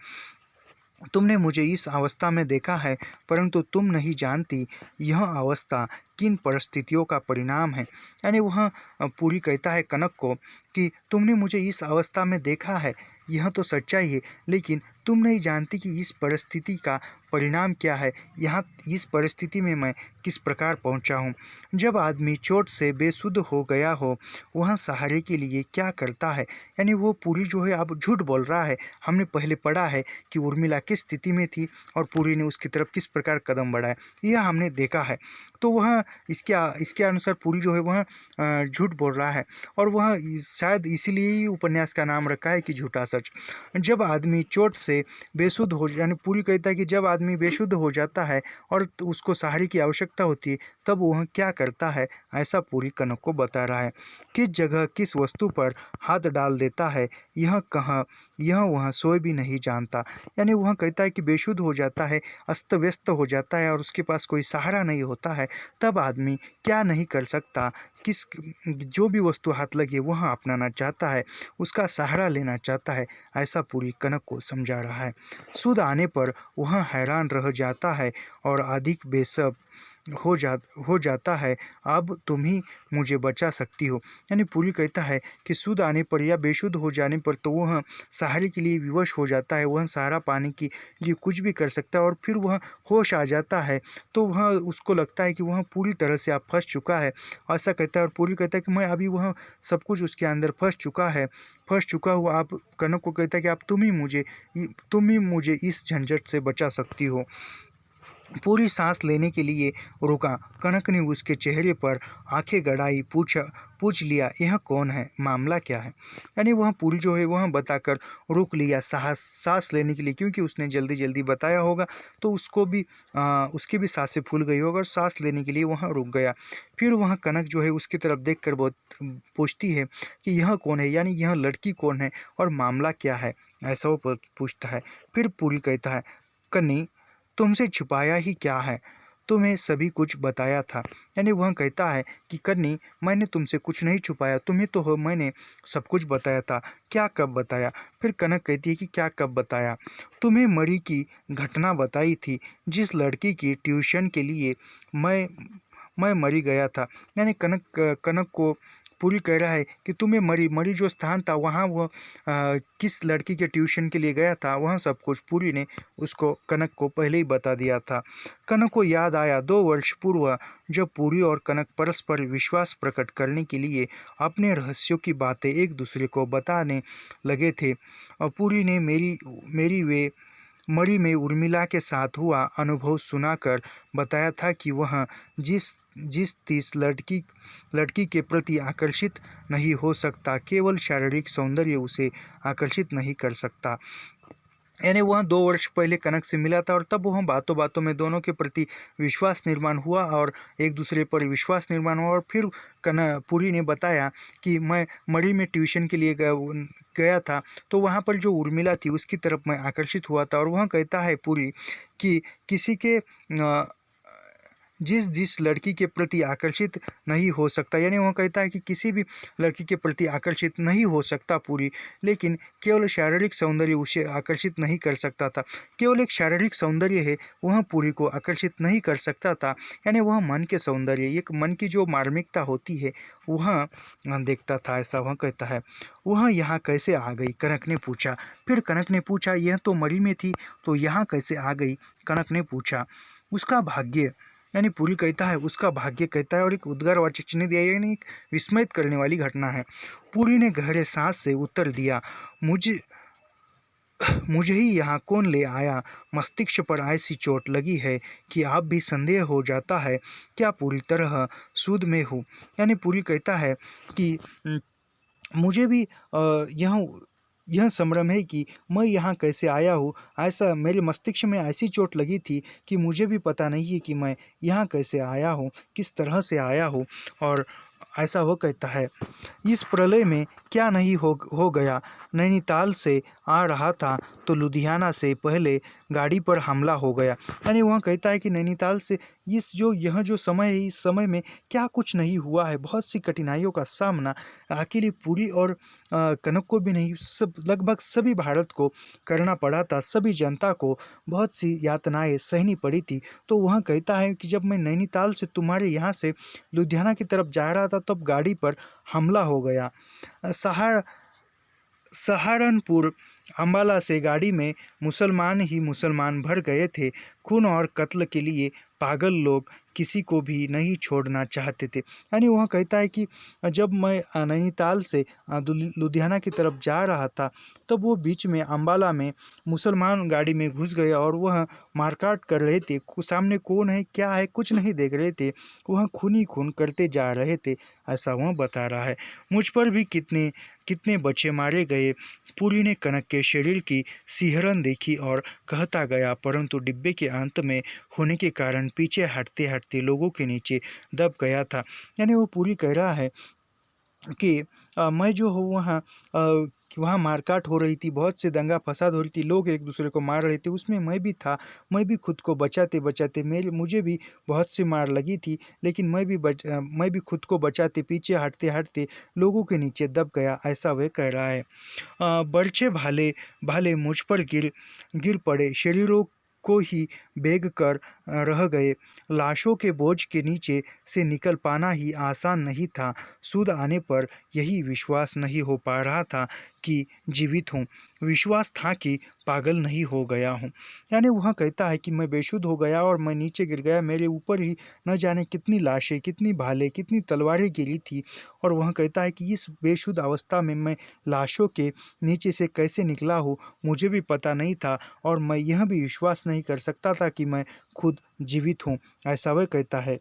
[SPEAKER 2] तुमने मुझे इस अवस्था में देखा है, परंतु तुम नहीं जानती यह अवस्था किन परिस्थितियों का परिणाम है। यानी वह पूरी कहता है कनक को कि तुमने मुझे इस अवस्था में देखा है, यह तो सच्चाई है, लेकिन तुम नहीं जानती कि इस परिस्थिति का परिणाम क्या है, यहाँ इस परिस्थिति में मैं किस प्रकार पहुँचा हूँ। जब आदमी चोट से बेसुध हो गया हो, वह सहारे के लिए क्या करता है। यानी वो पूरी जो है अब झूठ बोल रहा है। हमने पहले पढ़ा है कि उर्मिला किस स्थिति में थी और पूरी ने उसकी तरफ किस प्रकार कदम बढ़ाए, यह हमने देखा है। तो वह इसके अनुसार पूरी जो है वह झूठ बोल रहा है और वह शायद इसीलिए ही उपन्यास का नाम रखा है कि झूठा सच। जब आदमी चोट से बेसुध हो, यानी पूरी कहता है कि जब आदमी बेसुध हो जाता है और तो उसको सहारे की आवश्यकता होती है, तब वह क्या करता है, ऐसा पूरी कनक को बता रहा है। किस जगह किस वस्तु पर हाथ डाल देता है, यह कहाँ यह वह सोए भी नहीं जानता। यानी वह कहता है कि बेसुध हो जाता है, अस्त व्यस्त हो जाता है और उसके पास कोई सहारा नहीं होता है, तब आदमी क्या नहीं कर सकता, किस जो भी वस्तु हाथ लगे वह अपनाना चाहता है, उसका सहारा लेना चाहता है, ऐसा पूरी कनक को समझा रहा है। सुध आने पर वह हैरान रह जाता है और अधिक बेसब हो जाता है। अब तुम ही मुझे बचा सकती हो। यानी पूरी कहता है कि सुध आने पर या बेसुध हो जाने पर तो वह सहारे के लिए विवश हो जाता है, वह सहारा पाने के लिए कुछ भी कर सकता है और फिर वह होश आ जाता है तो वह उसको लगता है कि वह पूरी तरह से अब फंस चुका है, ऐसा कहता है। और पूरी कहता है कि मैं अभी वह सब कुछ उसके अंदर फंस चुका हुआ। आप कनक को कहता है कि आप तुम ही मुझे इस झंझट से बचा सकती हो। पूरी सांस लेने के लिए रुका। कनक ने उसके चेहरे पर आंखें गड़ाई, पूछ लिया, यह कौन है, मामला क्या है। यानी वह पूरी जो है वह बताकर रुक लिया सांस लेने के लिए, क्योंकि उसने जल्दी जल्दी बताया होगा तो उसकी भी सांसें फूल गई होगा और सांस लेने के लिए वह रुक गया। फिर वह कनक जो है उसकी तरफ देखकर बहुत पूछती है कि यह कौन है, यानी यह लड़की कौन है और मामला क्या है, ऐसा वो पूछता है। फिर पूरी कहता है, कन्नी तुमसे छुपाया ही क्या है, तुम्हें सभी कुछ बताया था। यानी वह कहता है कि कन्नी मैंने तुमसे कुछ नहीं छुपाया, तुम्हें तो हो मैंने सब कुछ बताया था। क्या कब बताया। फिर कनक कहती है कि क्या कब बताया। तुम्हें मरी की घटना बताई थी, जिस लड़की की ट्यूशन के लिए मैं मरी गया था। यानी कनक को पूरी कह रहा है कि तुम्हें मरी जो स्थान था वहाँ वह किस लड़की के ट्यूशन के लिए गया था, वह सब कुछ पूरी ने उसको कनक को पहले ही बता दिया था। कनक को याद आया 2 वर्ष पूर्व जब पूरी और कनक परस्पर विश्वास प्रकट करने के लिए अपने रहस्यों की बातें एक दूसरे को बताने लगे थे। और पूरी ने मरी में उर्मिला के साथ हुआ अनुभव सुनाकर बताया था कि वह जिस 30 लड़की के प्रति आकर्षित नहीं हो सकता, केवल शारीरिक सौंदर्य उसे आकर्षित नहीं कर सकता। यानी वह 2 वर्ष पहले कनक से मिला था और तब वह बातों बातों में दोनों के प्रति विश्वास निर्माण हुआ और एक दूसरे पर विश्वास निर्माण हुआ। और फिर पूरी ने बताया कि मैं मरी में ट्यूशन के लिए गया था, तो वहाँ पर जो उर्मिला थी उसकी तरफ मैं आकर्षित हुआ था। और वह कहता है पूरी कि किसी के जिस लड़की के प्रति आकर्षित नहीं हो सकता, यानी वह कहता है कि किसी भी लड़की के प्रति आकर्षित नहीं हो सकता पूरी, लेकिन केवल शारीरिक सौंदर्य उसे आकर्षित नहीं कर सकता था। केवल एक शारीरिक सौंदर्य है वह पूरी को आकर्षित नहीं कर सकता था, यानी वह मन के सौंदर्य, एक मन की जो मार्मिकता होती है वह देखता था, ऐसा वह कहता है। वह यहाँ कैसे आ गई, कनक ने पूछा। फिर कनक ने पूछा, यह तो मरी में थी तो यहाँ कैसे आ गई, कनक ने पूछा। उसका भाग्य, यानी पूरी कहता है उसका भाग्य, कहता है और एक उद्गारवाचक चिन्ह दिया, यानी एक विस्मित करने वाली घटना है। पूरी ने गहरे सांस से उत्तर दिया, मुझे ही यहाँ कौन ले आया। मस्तिष्क पर ऐसी चोट लगी है कि आप भी संदेह हो जाता है क्या पूरी तरह सूद में हूँ। यानी पूरी कहता है कि मुझे भी यह संभ्रम है कि मैं यहाँ कैसे आया हूँ। ऐसा मेरे मस्तिष्क में ऐसी चोट लगी थी कि मुझे भी पता नहीं है कि मैं यहाँ कैसे आया हूँ, किस तरह से आया हूँ। और ऐसा वो कहता है, इस प्रलय में क्या नहीं हो गया। नैनीताल से आ रहा था तो लुधियाना से पहले गाड़ी पर हमला हो गया। यानी वह कहता है कि नैनीताल से यह जो समय है, इस समय में क्या कुछ नहीं हुआ है। बहुत सी कठिनाइयों का सामना अकेले पूरी और कनक को भी नहीं, लगभग सभी भारत को करना पड़ा था। सभी जनता को बहुत सी यातनाएं सहनी पड़ी थी। तो वह कहता है कि जब मैं नैनीताल से तुम्हारे यहाँ से लुधियाना की तरफ जा रहा था तब गाड़ी पर हमला हो गया। सहारनपुर अम्बाला से गाड़ी में मुसलमान ही मुसलमान भर गए थे। खून और कत्ल के लिए पागल लोग किसी को भी नहीं छोड़ना चाहते थे। यानी वह कहता है कि जब मैं नैनीताल से लुधियाना की तरफ जा रहा था, तब वो बीच में अम्बाला में मुसलमान गाड़ी में घुस गए और वह मारकाट कर रहे थे। सामने कौन है क्या है कुछ नहीं देख रहे थे, वह खून ही खून करते जा रहे थे, ऐसा वह बता रहा है। मुझ पर भी कितने कितने बच्चे मारे गए। पुरी ने कनक के शरीर की सिहरन देखी और कहता गया, परंतु डिब्बे के अंत में होने के कारण पीछे हटते हटते लोगों के नीचे दब गया था। यानी वो पूरी कह रहा है कि मैं जो हूँ वहाँ मारकाट हो रही थी, बहुत से दंगा फसाद हो रही थी, लोग एक दूसरे को मार रहे थे, उसमें मैं भी था। मैं भी खुद को बचाते बचाते मुझे भी बहुत सी मार लगी थी, लेकिन मैं भी खुद को बचाते पीछे हटते हटते लोगों के नीचे दब गया, ऐसा वह कह रहा है। बर्छे भाले भाले मुझ पर गिर गिर पड़े, शरीरों को ही बेग कर रह गए। लाशों के बोझ के नीचे से निकल पाना ही आसान नहीं था। सूद आने पर यही विश्वास नहीं हो पा रहा था कि जीवित हूँ, विश्वास था कि पागल नहीं हो गया हूँ। यानी वह कहता है कि मैं बेसुध हो गया और मैं नीचे गिर गया, मेरे ऊपर ही न जाने कितनी लाशें, कितनी भाले, कितनी तलवारें गिरी थी। और वह कहता है कि इस बेसुध अवस्था में मैं लाशों के नीचे से कैसे निकला हूँ, मुझे भी पता नहीं था, और मैं यह भी विश्वास नहीं कर सकता था कि मैं खुद जीवित हूँ, ऐसा वह कहता है।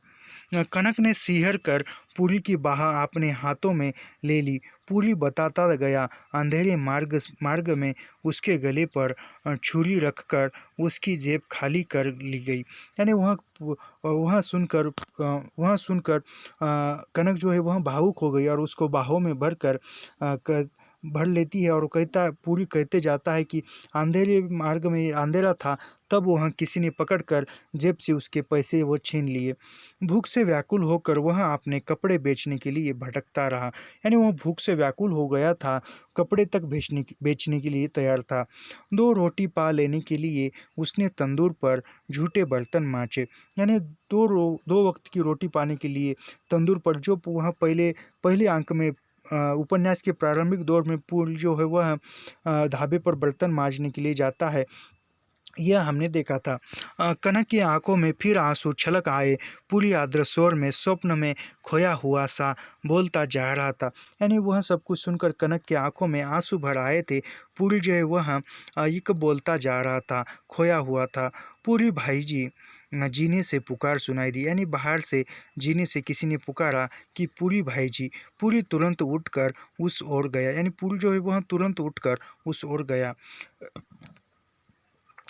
[SPEAKER 2] कनक ने सिहर कर पूरी की बाह अपने हाथों में ले ली। पूरी बताता गया, अंधेरे मार्ग मार्ग में उसके गले पर छुरी रखकर उसकी जेब खाली कर ली गई। यानी वह सुनकर कनक जो है वह भावुक हो गई और उसको बाहों में भर लेती है। और कहता पूरी कहते जाता है कि अंधेरे मार्ग में अंधेरा था, तब वह किसी ने पकड़कर जेब से उसके पैसे वो छीन लिए। भूख से व्याकुल होकर वह अपने कपड़े बेचने के लिए भटकता रहा। यानी वह भूख से व्याकुल हो गया था, कपड़े तक बेचने के लिए तैयार था। 2 रोटी पा लेने के लिए उसने तंदूर पर झूठे बर्तन मांजे। यानी 2 वक्त की रोटी पाने के लिए तंदूर पर, जो वह पहले पहले अंक में उपन्यास के प्रारंभिक दौर में पूल जो है वह ढाबे पर बर्तन मांजने के लिए जाता है, यह हमने देखा था। कनक की आंखों में फिर आंसू छलक आए। पूरी आर्द्र स्वर में स्वप्न में खोया हुआ सा बोलता जा रहा था। यानी वह सब कुछ सुनकर कनक की आंखों में आंसू भर आए थे। पूरी जो है वह एक बोलता जा रहा था, खोया हुआ था। पूरी भाई जी, जीने से पुकार सुनाई दी। यानी बाहर से जीने से किसी ने पुकारा कि पूरी भाई जी। पूरी तुरंत उठकर उस ओर गया। यानी पूरी जो है वह तुरंत उठकर उस ओर गया।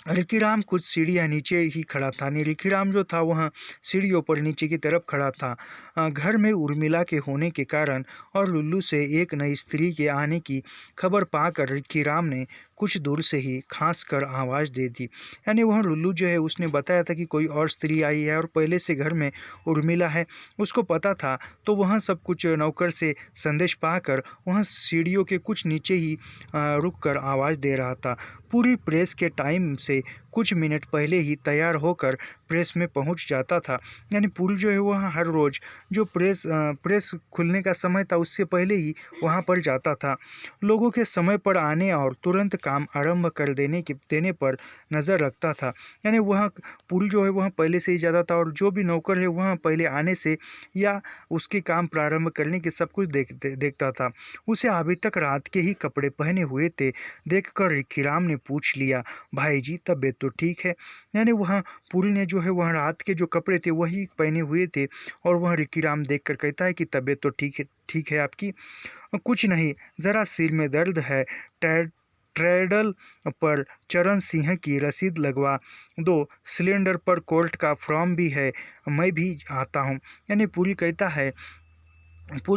[SPEAKER 2] रिकीराम कुछ सीढ़ियाँ नीचे ही खड़ा था। रिकीराम जो था वह सीढ़ियों पर नीचे की तरफ खड़ा था। घर में उर्मिला के होने के कारण और लुल्लू से एक नई स्त्री के आने की खबर पाकर रिकीराम ने कुछ दूर से ही खांस कर आवाज़ दे दी। यानी वह लुल्लू जो है उसने बताया था कि कोई और स्त्री आई है और पहले से घर में उर्मिला है, उसको पता था। तो वह सब कुछ नौकर से संदेश पाकर वह सीढ़ियों के कुछ नीचे ही रुक कर आवाज़ दे रहा था। पूरी प्रेस के टाइम से कुछ मिनट पहले ही तैयार होकर प्रेस में पहुंच जाता था। यानी पूरी जो है वह हर रोज़ जो प्रेस खुलने का समय था उससे पहले ही वहां पर जाता था। लोगों के समय पर आने और तुरंत काम आरंभ कर देने पर नज़र रखता था। यानी वह पूरी जो है वह पहले से ही जाता था और जो भी नौकर है वह पहले आने से या उसके काम प्रारंभ करने के सब कुछ देखता था। उसे अभी तक रात के ही कपड़े पहने हुए थे। देखकर रिकीराम ने पूछ लिया, भाई जी तबीयत तो ठीक है? यानी वह पूरी ने जो है वह रात के जो कपड़े थे वही पहने हुए थे और वह रिकीराम देखकर कहता है कि तबीयत तो ठीक है आपकी? कुछ नहीं, ज़रा सिर में दर्द है। ट्रेडल पर चरण सिंह की रसीद लगवा दो, सिलेंडर पर कोर्ट का फॉर्म भी है, मैं भी आता हूँ। यानी पूरी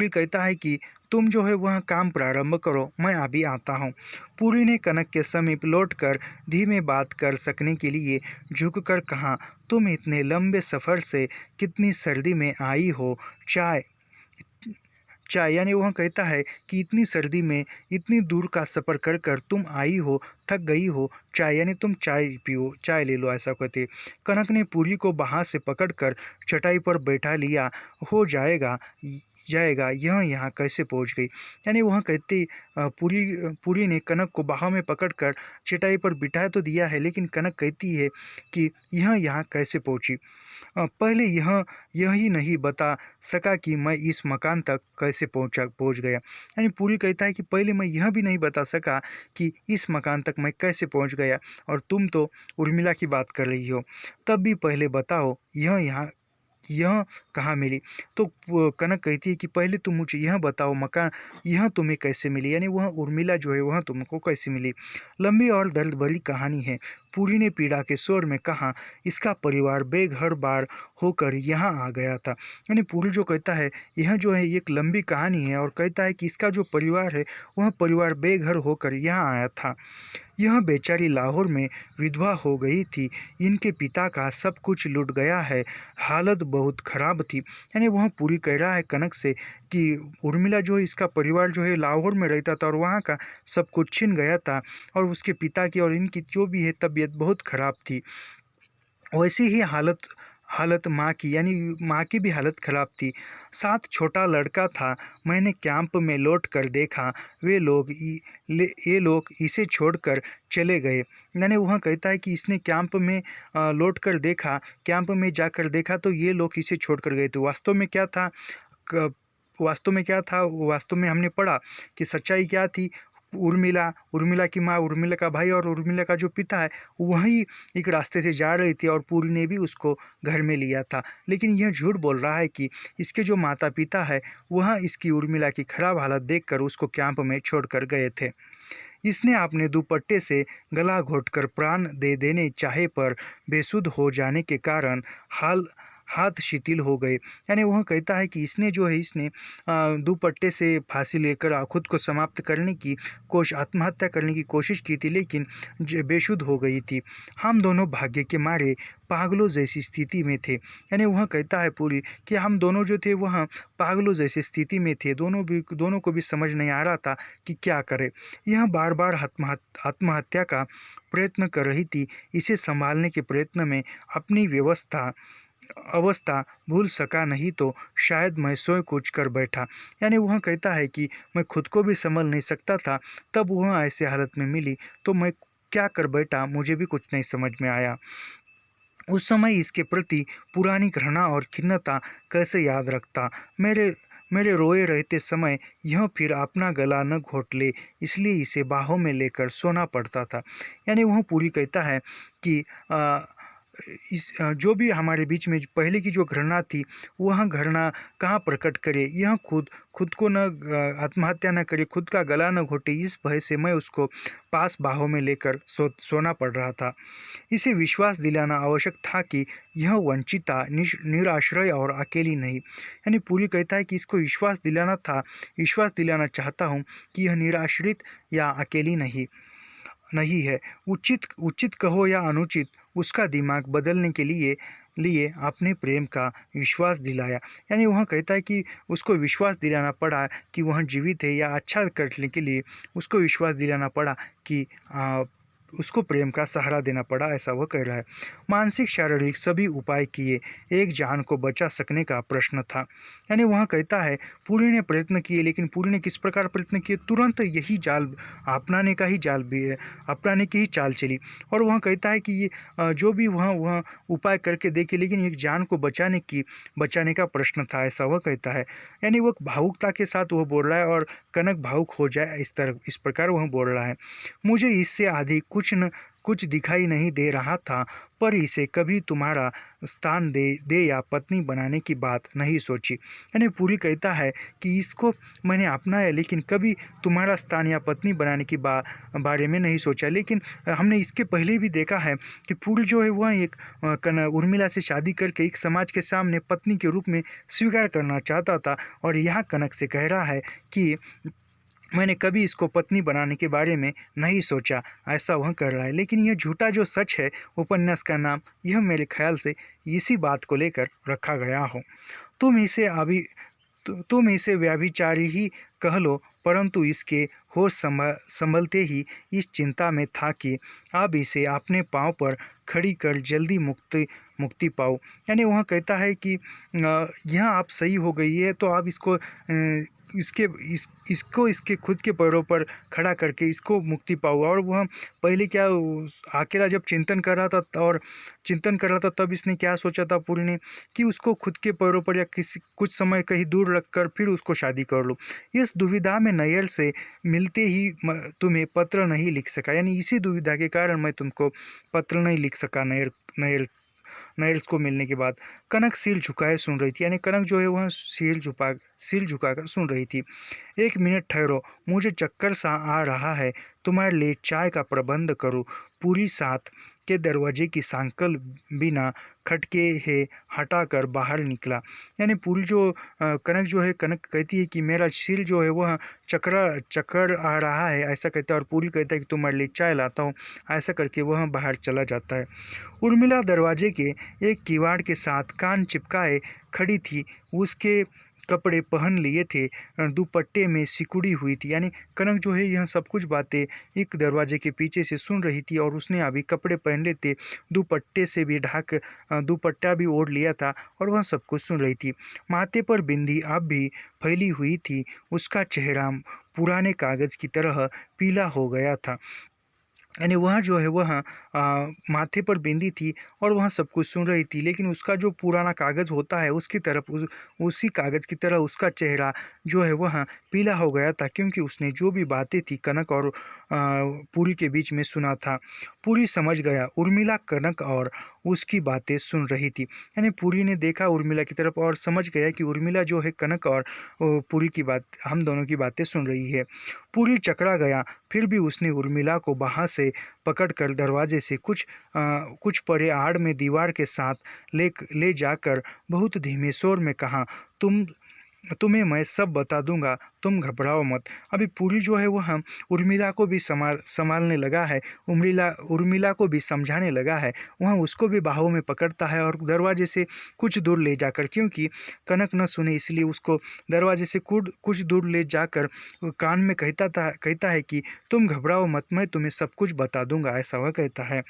[SPEAKER 2] कहता है कि तुम जो है वह काम प्रारंभ करो, मैं अभी आता हूँ। पूरी ने कनक के समीप लौटकर धीमे बात कर सकने के लिए झुककर कहा, तुम इतने लंबे सफ़र से कितनी सर्दी में आई हो? चाय चाय यानी वह कहता है कि इतनी सर्दी में इतनी दूर का सफ़र कर कर तुम आई हो, थक गई हो, चाय यानी तुम चाय पियो, चाय ले लो, ऐसा कहते। कनक ने पूरी को बाहाँ से पकड़कर चटाई पर बैठा लिया। हो जाएगा, जाएगा, यह यहाँ कैसे पहुँच गई। यानी वह कहते पुरी ने कनक को बाहों में पकड़कर चटाई पर बिठा तो दिया है, लेकिन कनक कहती है कि यह यहाँ कैसे पहुँची। पहले यह ही नहीं बता सका कि मैं इस मकान तक कैसे पहुँच गया। यानी पुरी कहता है कि पहले मैं यह भी नहीं बता सका कि इस मकान तक मैं कैसे पहुँच गया, और तुम तो उर्मिला की बात कर रही हो, तब भी पहले बताओ यह कहाँ मिली। तो कनक कहती है कि पहले तुम मुझे यह बताओ मकान यह तुम्हें कैसे मिली, यानी वह उर्मिला जो है वह तुमको कैसे मिली। लंबी और दर्द भरी कहानी है, पुरी ने पीड़ा के स्वर में कहा। इसका परिवार बेघर बार होकर यहाँ आ गया था। यानी पुरी जो कहता है यह जो है एक लंबी कहानी है, और कहता है कि इसका जो परिवार है वह परिवार बेघर होकर यहाँ आया था। यह बेचारी लाहौर में विधवा हो गई थी, इनके पिता का सब कुछ लुट गया है, हालत बहुत ख़राब थी। यानी वह पूरी कह रहा है कनक से कि उर्मिला जो है इसका परिवार जो है लाहौर में रहता था और वहाँ का सब कुछ छिन गया था, और उसके पिता की और इनकी जो भी है तबीयत बहुत ख़राब थी। वैसी ही हालत माँ की, यानी माँ की भी हालत ख़राब थी। साथ छोटा लड़का था। मैंने कैंप में लौट कर देखा, ये लोग इसे छोड़कर चले गए। यानी वह कहता है कि इसने कैंप में लौट कर देखा, कैंप में जाकर देखा तो ये लोग इसे छोड़कर गए थे। वास्तव में क्या था, वास्तव में हमने पढ़ा कि सच्चाई क्या थी। उर्मिला की माँ, उर्मिला का भाई और उर्मिला का जो पिता है वही एक रास्ते से जा रही थी, और पूरी ने भी उसको घर में लिया था। लेकिन यह झूठ बोल रहा है कि इसके जो माता पिता है वह इसकी उर्मिला की खराब हालत देखकर उसको कैंप में छोड़कर गए थे। इसने अपने दुपट्टे से गला घोंटकर प्राण दे देने चाहे, पर बेसुध हो जाने के कारण हाथ शिथिल हो गए। यानी वह कहता है कि इसने दुपट्टे से फांसी लेकर खुद को समाप्त करने की आत्महत्या करने की कोशिश की थी, लेकिन बेसुध हो गई थी। हम दोनों भाग्य के मारे पागलों जैसी स्थिति में थे। यानी वह कहता है पूरी कि हम दोनों जो थे वह पागलों जैसी स्थिति में थे, दोनों को भी समझ नहीं आ रहा था कि क्या करें। यह बार बार आत्महत्या का प्रयत्न कर रही थी। इसे संभालने के प्रयत्न में अपनी अवस्था भूल सका, नहीं तो शायद मैं स्वयं कुछ कर बैठा। यानी वह कहता है कि मैं खुद को भी संभल नहीं सकता था, तब वह ऐसे हालत में मिली तो मैं क्या कर बैठा, मुझे भी कुछ नहीं समझ में आया। उस समय इसके प्रति पुरानी घृणा और खिन्नता कैसे याद रखता। मेरे रोए रहते समय यह फिर अपना गला न घोट ले, इसलिए इसे बाहों में लेकर सोना पड़ता था। यानी वह पूरी कहता है कि जो भी हमारे बीच में पहले की जो घृणा थी वह घृणा कहाँ प्रकट करे, यह खुद को न आत्महत्या न करे, खुद का गला न घोटे, इस भय से मैं उसको पास बाहों में लेकर सोना पड़ रहा था। इसे विश्वास दिलाना आवश्यक था कि यह वंचिता, निराश्रय और अकेली नहीं। यानी पूरी कहता है कि इसको विश्वास दिलाना चाहता हूँ कि यह निराश्रित या अकेली नहीं है। उचित कहो या अनुचित, उसका दिमाग बदलने के लिए अपने प्रेम का विश्वास दिलाया। यानी वह कहता है कि उसको विश्वास दिलाना पड़ा कि वह जीवित है, या अच्छा करने के लिए उसको विश्वास दिलाना पड़ा कि उसको प्रेम का सहारा देना पड़ा, ऐसा वह कह रहा है। मानसिक शारीरिक सभी उपाय किए, एक जान को बचा सकने का प्रश्न था। यानी वह कहता है पूरी ने प्रयत्न किए, लेकिन पूरी ने किस प्रकार प्रयत्न किए, तुरंत यही जाल अपनाने की ही चाल चली। और वह कहता है कि ये जो भी वह उपाय करके देखे, लेकिन एक जान को बचाने का प्रश्न था, ऐसा वह कहता है। यानी वह भावुकता के साथ वह बोल रहा है, और कनक भावुक हो जाए इस प्रकार वह बोल रहा है। मुझे इससे अधिक कुछ दिखाई नहीं दे रहा था, पर इसे कभी तुम्हारा स्थान दे या पत्नी बनाने की बात नहीं सोची। यानी पूरी कहता है कि इसको मैंने अपनाया, लेकिन कभी तुम्हारा स्थान या पत्नी बनाने की बारे में नहीं सोचा। लेकिन हमने इसके पहले भी देखा है कि पूरी जो है वह एक उर्मिला से शादी करके एक समाज के सामने पत्नी के रूप में स्वीकार करना चाहता था, और यहाँ कनक से कह रहा है कि मैंने कभी इसको पत्नी बनाने के बारे में नहीं सोचा, ऐसा वह कर रहा है। लेकिन यह झूठा जो सच है, उपन्यास का नाम यह मेरे ख्याल से इसी बात को लेकर रखा गया हो। तुम इसे व्याभिचारी ही कह लो, परंतु इसके होश संभलते ही इस चिंता में था कि अब इसे अपने पांव पर खड़ी कर जल्दी मुक्ति पाओ। यानी वह कहता है कि यहाँ आप सही हो गई है तो आप इसको इसके खुद के पैरों पर खड़ा करके इसको मुक्ति पाओ। और वह पहले क्या अकेला जब चिंतन कर रहा था तब इसने क्या सोचा था पुरी ने कि उसको खुद के पैरों पर या किसी कुछ समय कहीं दूर रखकर फिर उसको शादी कर लो। इस दुविधा में नैयर से मिलते ही तुम्हें पत्र नहीं लिख सका, यानी इसी दुविधा के कारण मैं तुमको पत्र नहीं लिख सका। नैयर को मिलने के बाद कनक सिर झुकाए सुन रही थी, यानी कनक जो है वह सिर झुकाकर सुन रही थी। 1 मिनट ठहरो, मुझे चक्कर सा आ रहा है, तुम्हारे लिए चाय का प्रबंध करूं। पूरी साथ के दरवाजे की सांकल बिना खटके है हटाकर बाहर निकला। यानी पूरी जो कनक कहती है कि मेरा सिर जो है वह चक्कर आ रहा है, ऐसा कहता है। और पूरी कहता है कि तुम्हारे लिए चाय लाता हूँ। ऐसा करके वह बाहर चला जाता है। उर्मिला दरवाजे के एक किवाड़ के साथ कान चिपकाए खड़ी थी। उसके कपड़े पहन लिए थे, दुपट्टे में सिकुड़ी हुई थी। यानी कनक जो है यह सब कुछ बातें एक दरवाजे के पीछे से सुन रही थी और उसने अभी कपड़े पहन लिए थे, दुपट्टे से भी दुपट्टा भी ओढ़ लिया था और वह सब कुछ सुन रही थी। माथे पर बिंदी अब भी फैली हुई थी। उसका चेहरा पुराने कागज की तरह पीला हो गया था। यानी वह जो है वह माथे पर बिंदी थी और वह सब कुछ सुन रही थी, लेकिन उसका जो पुराना कागज़ होता है उसकी तरफ उसी कागज़ की तरह उसका चेहरा जो है वह पीला हो गया था, क्योंकि उसने जो भी बातें थी कनक और पूरी के बीच में सुना था। पूरी समझ गया उर्मिला कनक और उसकी बातें सुन रही थी। यानी पूरी ने देखा उर्मिला की तरफ और समझ गया कि उर्मिला जो है कनक और पूरी की बात, हम दोनों की बातें सुन रही है। पूरी चकरा गया, फिर भी उसने उर्मिला को बाहर से पकड़कर दरवाजे से कुछ परे आड़ में दीवार के साथ ले जाकर बहुत धीमे स्वर में कहा, तुम्हें मैं सब बता दूंगा, तुम घबराओ मत। अभी पूरी जो है वह उर्मिला को भी संभालने लगा है, उर्मिला को भी समझाने लगा है। वह उसको भी बाहों में पकड़ता है और दरवाजे से कुछ दूर ले जाकर, क्योंकि कनक न सुने इसलिए उसको दरवाजे से कुछ दूर ले जाकर कान में कहता है कि तुम घबराओ मत, मैं तुम्हें सब कुछ बता दूंगा, ऐसा वह कहता है।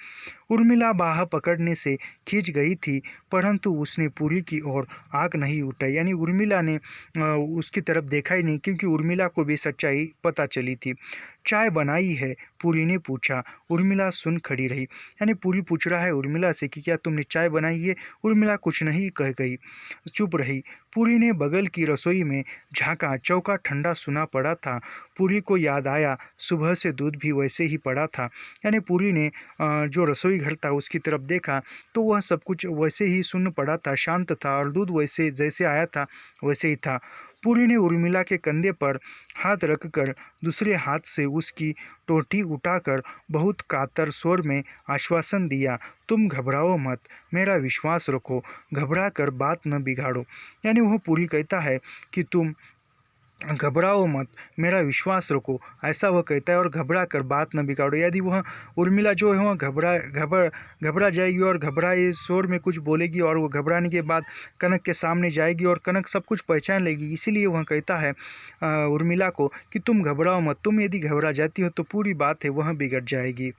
[SPEAKER 2] उर्मिला बाह पकड़ने से खींच गई थी, परंतु उसने पूरी की ओर आंख नहीं उठाई। यानी उर्मिला ने उसकी तरफ देखा ही नहीं, क्योंकि उर्मिला को भी सच्चाई पता चली थी। चाय बनाई है? पूरी ने पूछा। उर्मिला सुन खड़ी रही। यानी पूरी पूछ रहा है उर्मिला से कि क्या तुमने चाय बनाई है? उर्मिला कुछ नहीं कह गई, चुप रही। पूरी ने बगल की रसोई में झांका, चौका ठंडा सुना पड़ा था। पूरी को याद आया सुबह से दूध भी वैसे ही पड़ा था। यानी पूरी ने जो रसोई घर था उसकी तरफ देखा तो वह सब कुछ वैसे ही सुन्न पड़ा था, शांत था और दूध वैसे जैसे आया था वैसे ही था। पूरी ने उर्मिला के कंधे पर हाथ रखकर दूसरे हाथ से उसकी टोटी उठाकर बहुत कातर स्वर में आश्वासन दिया, तुम घबराओ मत, मेरा विश्वास रखो, घबरा कर बात न बिगाड़ो। यानी वह पूरी कहता है कि तुम घबराओ मत, मेरा विश्वास रखो, ऐसा वह कहता है और घबरा कर बात न बिगाड़ो। यदि वह उर्मिला जो है वह घबरा जाएगी और घबराए शोर में कुछ बोलेगी और वो घबराने के बाद कनक के सामने जाएगी और कनक सब कुछ पहचान लेगी, इसीलिए वह कहता है उर्मिला को कि तुम घबराओ मत, तुम यदि घबरा जाती हो तो पूरी बात है वह बिगड़ जाएगी।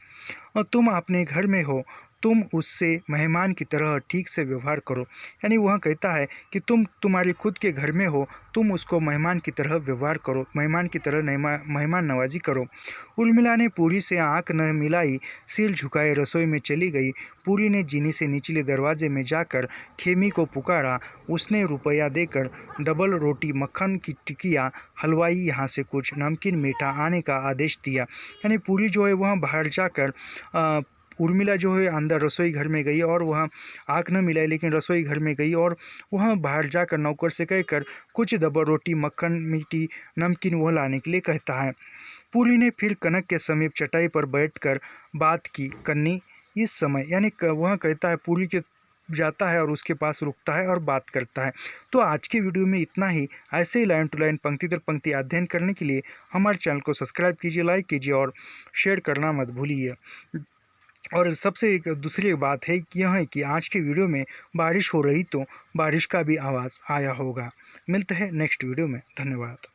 [SPEAKER 2] और तुम अपने घर में हो, तुम उससे मेहमान की तरह ठीक से व्यवहार करो। यानी वह कहता है कि तुम्हारे खुद के घर में हो, तुम उसको मेहमान की तरह व्यवहार करो, मेहमान की तरह मेहमान नवाजी करो। उर्मिला ने पूरी से आंख न मिलाई, सिर झुकाए रसोई में चली गई। पूरी ने जीनी से निचले दरवाजे में जाकर खेमी को पुकारा। उसने रुपया देकर डबल रोटी, मक्खन की टिकिया, हलवाई यहाँ से कुछ नमकीन मीठा आने का आदेश दिया। यानी पूरी जो है वह बाहर जाकर उर्मिला जो है अंदर रसोई घर में गई और वह आँख न मिलाई, लेकिन रसोई घर में गई और वह बाहर जाकर नौकर से कहकर कुछ डबल रोटी, मक्खन, मीठी, नमकीन वह लाने के लिए कहता है। पूरी ने फिर कनक के समीप चटाई पर बैठकर बात की। कन्नी इस समय, यानी वह कहता है पूरी के जाता है और उसके पास रुकता है और बात करता है। तो आज की वीडियो में इतना ही। ऐसे ही लाइन टू लाइन, पंक्ति दर पंक्ति अध्ययन करने के लिए हमारे चैनल को सब्सक्राइब कीजिए, लाइक कीजिए और शेयर करना मत भूलिए। और सबसे एक दूसरी बात है कि यह है कि आज के वीडियो में बारिश हो रही तो बारिश का भी आवाज़ आया होगा। मिलते हैं नेक्स्ट वीडियो में। धन्यवाद।